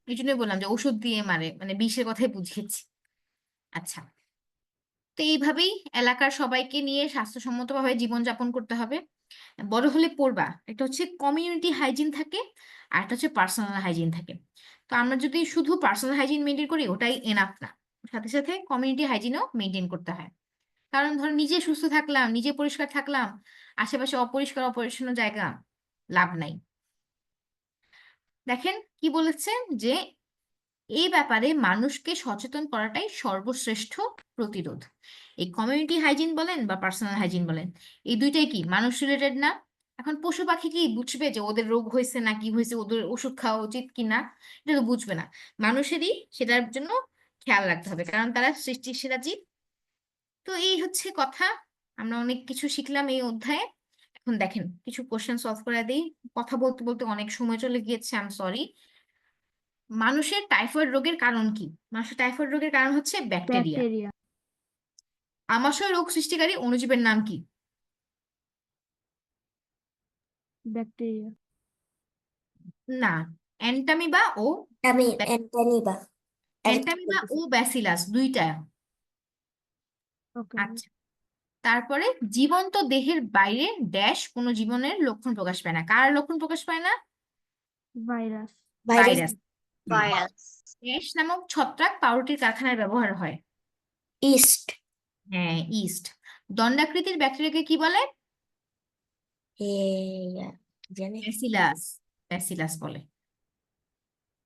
এই জন্যই বললাম যে ওষুধ দিয়ে মারে, মানে বিষের কথাই বুঝিয়েছি। আচ্ছা, তো এইভাবেই এলাকার সবাইকে নিয়ে স্বাস্থ্যসম্মতভাবে জীবনযাপন করতে হবে। বড় হলে পড়বা, একটা হচ্ছে কমিউনিটি হাইজিন থাকে, আর একটা হচ্ছে পার্সোনাল হাইজিন থাকে। তো আমরা যদি শুধু পার্সোনাল হাইজিন মেনটেন করি, ওটাই এনাফ না, সাথে সাথে কমিউনিটি হাইজিনও মেনটেন করতে হয়। কারণ ধরো নিজে সুস্থ থাকলাম, নিজে পরিষ্কার থাকলাম, আশেপাশে অপরিষ্কার অপরিচ্ছন্ন জায়গা, লাভ নাই। দেখেন কি বলেছে, যে এই ব্যাপারে মানুষকে সচেতন করাটাই সর্বশ্রেষ্ঠ প্রতিরোধ। এই কমিউনিটি হাইজিন বলেন বা পার্সোনাল হাইজিন বলেন, এই দুইটাই কি মানুষ রিলেটেড না? এখন পশু পাখি কি বুঝবে যে ওদের রোগ হয়েছে না কি হয়েছে, ওদের ওষুধ খাওয়া উচিত কি না? এটা তো বুঝবে না। মানুষেরই সেটার জন্য খেয়াল রাখতে হবে, কারণ তারা সৃষ্টির সেরা জীব। তো এই হচ্ছে কথা, আমরা অনেক কিছু শিখলাম এই অধ্যায়ে। এখন দেখেন কিছু কোশ্চেন সলভ করে দিই, কথা বলতে বলতে অনেক সময় চলে গিয়েছে, আই এম সরি। মানুষের টাইফয়েড রোগের কারণ কি? মানুষের টাইফয়েড রোগের কারণ হচ্ছে ব্যাকটেরিয়া। ব্যাকটেরিয়া। আমাশয় রোগ সৃষ্টিকারী অণুজীবের নাম কি? ব্যাকটেরিয়া। না, অ্যান্টামিবা ও আমি অ্যান্টানিবা আরেকটা অ্যান্টামিবা ও বলতেছি। ব্যাসিলাস, দুইটা। ওকে। আচ্ছা, তারপরে জীবন্ত দেহের বাইরে ড্যাশ কোনো জীবনের লক্ষণ প্রকাশ পায় না, কার লক্ষণ প্রকাশ পায় না? Virus. Virus. Virus. Virus. Dash নামক ছত্রাক পাউরুটির কারখানায় ব্যবহার হয়। ইস্ট। হ্যাঁ, ইস্ট। দণ্ডাকৃতির ব্যাকটেরিয়াকে কি বলে? এ জানি। ব্যাসিলাস। ব্যাসিলাস বলে।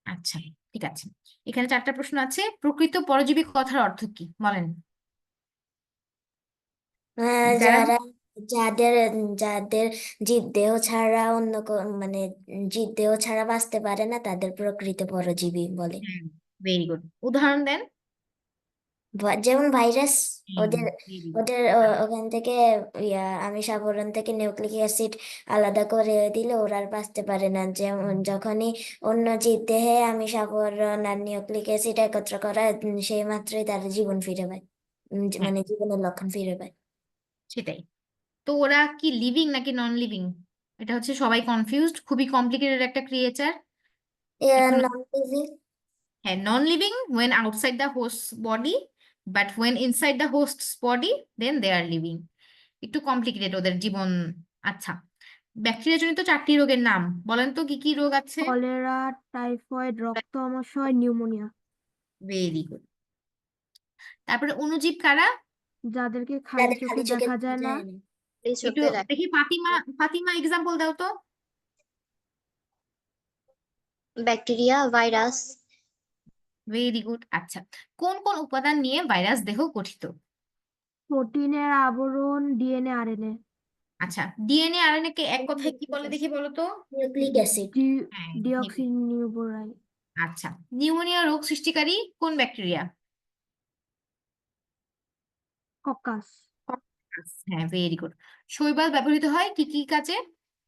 আচ্ছা, ঠিক আছে। এখানে 4টা প্রশ্ন আছে। প্রকৃত পরজীবী কথার অর্থ কি বলেন? যারা যারা, যাদের যাদের জীবদেহ ছাড়া অন্য মানে জীবদেহ ছাড়া বাঁচতে পারে না, তাদের প্রকৃত পরজীবী বলে। ভেরি গুড, উদাহরণ দেন। যেমন ভাইরাস, হ্যাঁ, ওদের very good. ওদের ওখান থেকে আমিষ আবরণ থেকে নিউক্লিক অ্যাসিড আলাদা করে দিলে ওরা আর বাঁচতে পারে না। যেমন যখনই অন্য জীবদেহে আমিষ আবরণ আর নিউক্লিক অ্যাসিড একত্র করা, সেই মাত্রই তারা জীবন ফিরে পায়, হ্যাঁ, মানে জীবনের লক্ষণ ফিরে পায়। সেটাই। তো ওরা কি লিভিং নাকি নন লিভিং? এটা হচ্ছে সবাই কনফিউজড, খুবই কমপ্লিকেটেড একটা ক্রিয়েচার। এখন নন লিভিং। হ্যাঁ, non living when outside the host body, but when inside the host's body then they are living. একটু কমপ্লিকেটেড ওদের জীবন। আচ্ছা, ব্যাকটেরিয়া জনিত 4টি রোগের নাম বলেন তো, কি কি রোগ আছে? কলেরা, টাইফয়েড, রক্ত আমাশয়, নিউমোনিয়া। Very good. তারপরে অণুজীব কারা? যাদেরকে খালি তাদের চোখে খালি চোখে দেখা দেখা যায় না। যায় না। এই একটু চোখে লাগে। দেখি, ফাতিমা, ফাতিমা এক্সাম্পল দাও তো। Bacteria, virus, very good. আচ্ছা, কোন কোন উপাদান নিয়ে ভাইরাস দেহ গঠিত? প্রোটিনের আবরণ, ডিএনএ, আরএনএ। আচ্ছা, ডিএনএ আরএনএ কে এক কথায় কি বলে দেখি বলো তো? Nucleic acid. হ্যাঁ, ডিঅক্সিনিউক্লিয়োটাইড। আচ্ছা, নিউমোনিয়া রোগ সৃষ্টিকারী কোন ব্যাকটেরিয়া? ককাস। হ্যাঁ, ভেরি গুড। শৈবাল ব্যবহৃত হয় কি কি কাজে?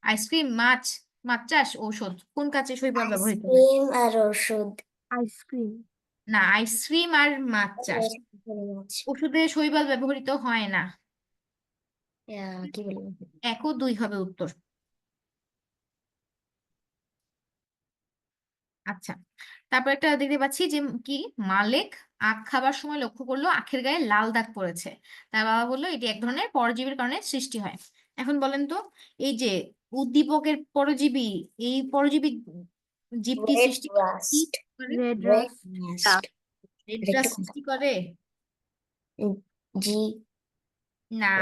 আইসক্রিম, মাছ, মাছ চাষ, ঔষধ, কোন কাজে শৈবাল ব্যবহৃত হয়? আইসক্রিম আর ওষুধ। আইসক্রিম। না, আইসক্রিম আর মাছ চাষ। ওষুধে শৈবাল ব্যবহৃত হয় না। কি বলবো? 1 ও 2 হবে উত্তর। আচ্ছা, তারপর একটা দেখতে পাচ্ছি যে কি, মালেক আখ খাবার সময় লক্ষ্য করলো আখের গায়ে লাল দাগ পড়েছে। তার বাবা বললো এটি এক ধরনের পরজীবীর কারণে সৃষ্টি হয়। এখন বলেন তো, এই যে উদ্দীপকের পরজীবী, এই পরজীবী জীবটি রেড সৃষ্টি করে কি রাস্ট। করে? Red red rust. Rust. Red এটা রাশ একটু সৃষ্টি করে? জি। না।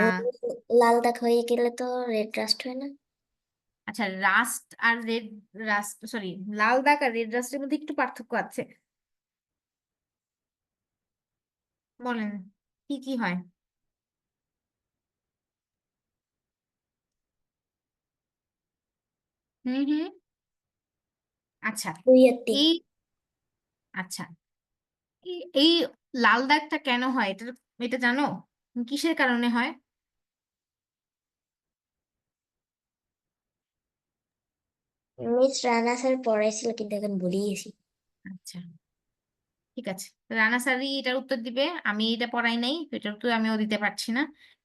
লাল দাগ হয়ে গেলে তো রেড রাস্ট হয় না? আচ্ছা, রাস্ট আর রেড রাস্ট, সরি, লাল দাগ আর রেড রাস্টের মধ্যে একটু পার্থক্য আছে। বলেন কি কি হয়? হুম হুম। আচ্ছা, দুই আর তিন। এই আচ্ছা, এই লাল দাগটা কেন হয় এটা, এটা জানো? কিসের কারণে হয়? মিস রানা স্যার পড়াইছিল কিন্তু এখন ভুলে গেছি। আচ্ছা, ঠিক আছে, রানা স্যারই এটার উত্তর দিবে, আমি এটা পড়াই নাই, তো এটার উত্তর আমিও দিতে পারছি না।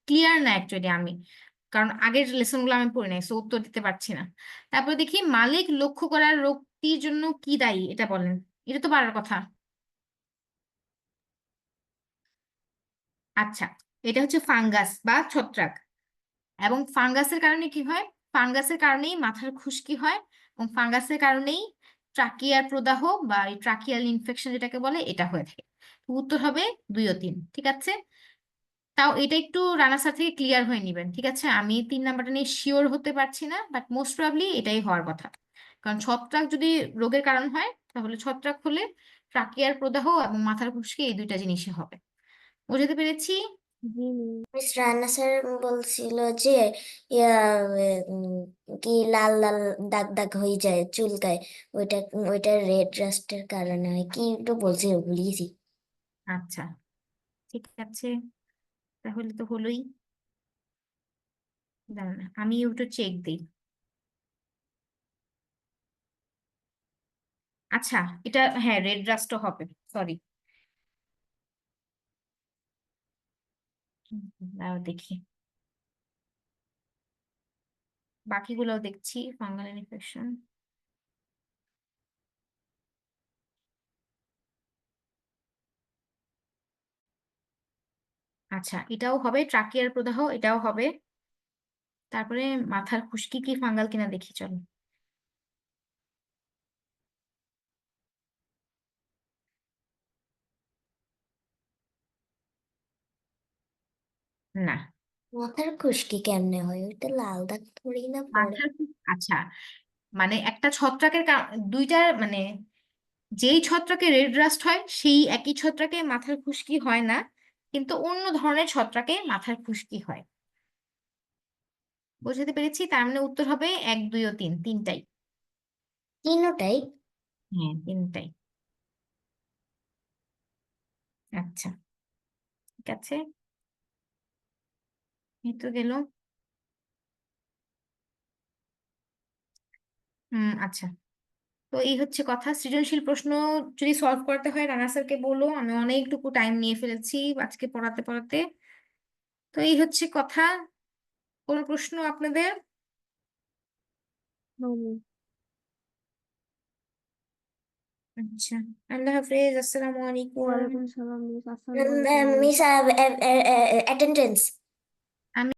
ক্লিয়ার না অ্যাকচুয়ালি আমি, কারণ আগের লেসন গুলো আমি পড়ি নাই, সো উত্তর দিতে পারছি না। তারপর দেখি, মালিক লক্ষ্য করার রোগটির জন্য কি দায়ী এটা বলেন। এটা তো পারার কথা। আচ্ছা, এটা হচ্ছে ফাঙ্গাস বা ছত্রাক। এবং ফাঙ্গাসের কারণে কি হয়? ফাঙ্গাসের কারণেই মাথার খুশকি হয়, এবং ফাঙ্গাসের কারণেই ট্রাকিয়ার প্রদাহ বা ট্রাকিয়াল ইনফেকশন যেটাকে বলে এটা হয়ে থাকে। তো উত্তর হবে 2 ও 3, ঠিক আছে। তাও এটা একটু রানা স্যার থেকে ক্লিয়ার হয়ে নেবেন, ঠিক আছে। আমি 3 নাম্বারটা নিয়ে শিওর হতে পারছি না, বাট মোস্ট প্রবাবলি এটাই হওয়ার কথা। কারণ ছত্রাক যদি রোগের কারণ হয়, তাহলে ছত্রাক হলে ট্রাকিয়ার প্রদাহ এবং মাথার খুশকি এই দুইটা জিনিসই হবে। বুঝতে পেরেছি? জি মিস। মিস রানা স্যার বলছিল যে ইয়া উম, কি লাল লাল দাগ দাগ হয়ে যায় চুলকায়, ওইটা ওইটা রেড রাস্টের কারণে হয়, কি একটু বলছিল ভুলে গেছি। আচ্ছা, ঠিক আছে, তাহলে তো হলোই। দাঁড়ান আমি একটু চেক দিই। আচ্ছা, এটা হ্যাঁ রেড রাস্টও হবে, সরি। দাঁড়াও দেখি, বাকিগুলোও দেখছি। ফাঙ্গাল ইনফেকশন, আচ্ছা এটাও হবে, ট্রাকিয়ার প্রদাহ এটাও হবে। তারপরে মাথার খুশকি কি ফাঙ্গাল কিনা দেখি, চলো। না। মাথার খুশকি কেমনে হয়? ওইটা লাল দাগ থোড়ি না পড়ে। আচ্ছা, মানে একটা ছত্রাকের দুইটা মানে, যেই ছত্রাকে রেড রাস্ট হয় সেই একই ছত্রাকে মাথার খুশকি হয় না, কিন্তু অন্য ধরনের ছত্রাকে মাথার খুশকি হয়। বুঝতে পেরেছি, তার মানে উত্তর হবে 1, 2 ও 3, তিনটাই। তিনোটাই। হ্যাঁ, তিনটাই। আচ্ছা, ঠিক আছে, এই তো গেল। আচ্ছা, তো এই হচ্ছে কথা। সৃজনশীল প্রশ্ন যদি সলভ করতে হয় রানা স্যারকে বলো, আমি অনেকটুকু টাইম নিয়ে ফেলেছি আজকে পড়াতে পড়াতে। তো এই হচ্ছে কথা। কোনো প্রশ্ন আপনাদের? No miss. আচ্ছা, আল্লাহ হাফেজ, আসসালামু আলাইকুম। ওয়ালাইকুম সালাম মিস। আসসালামু আলাইকুম মিস। Miss attendance.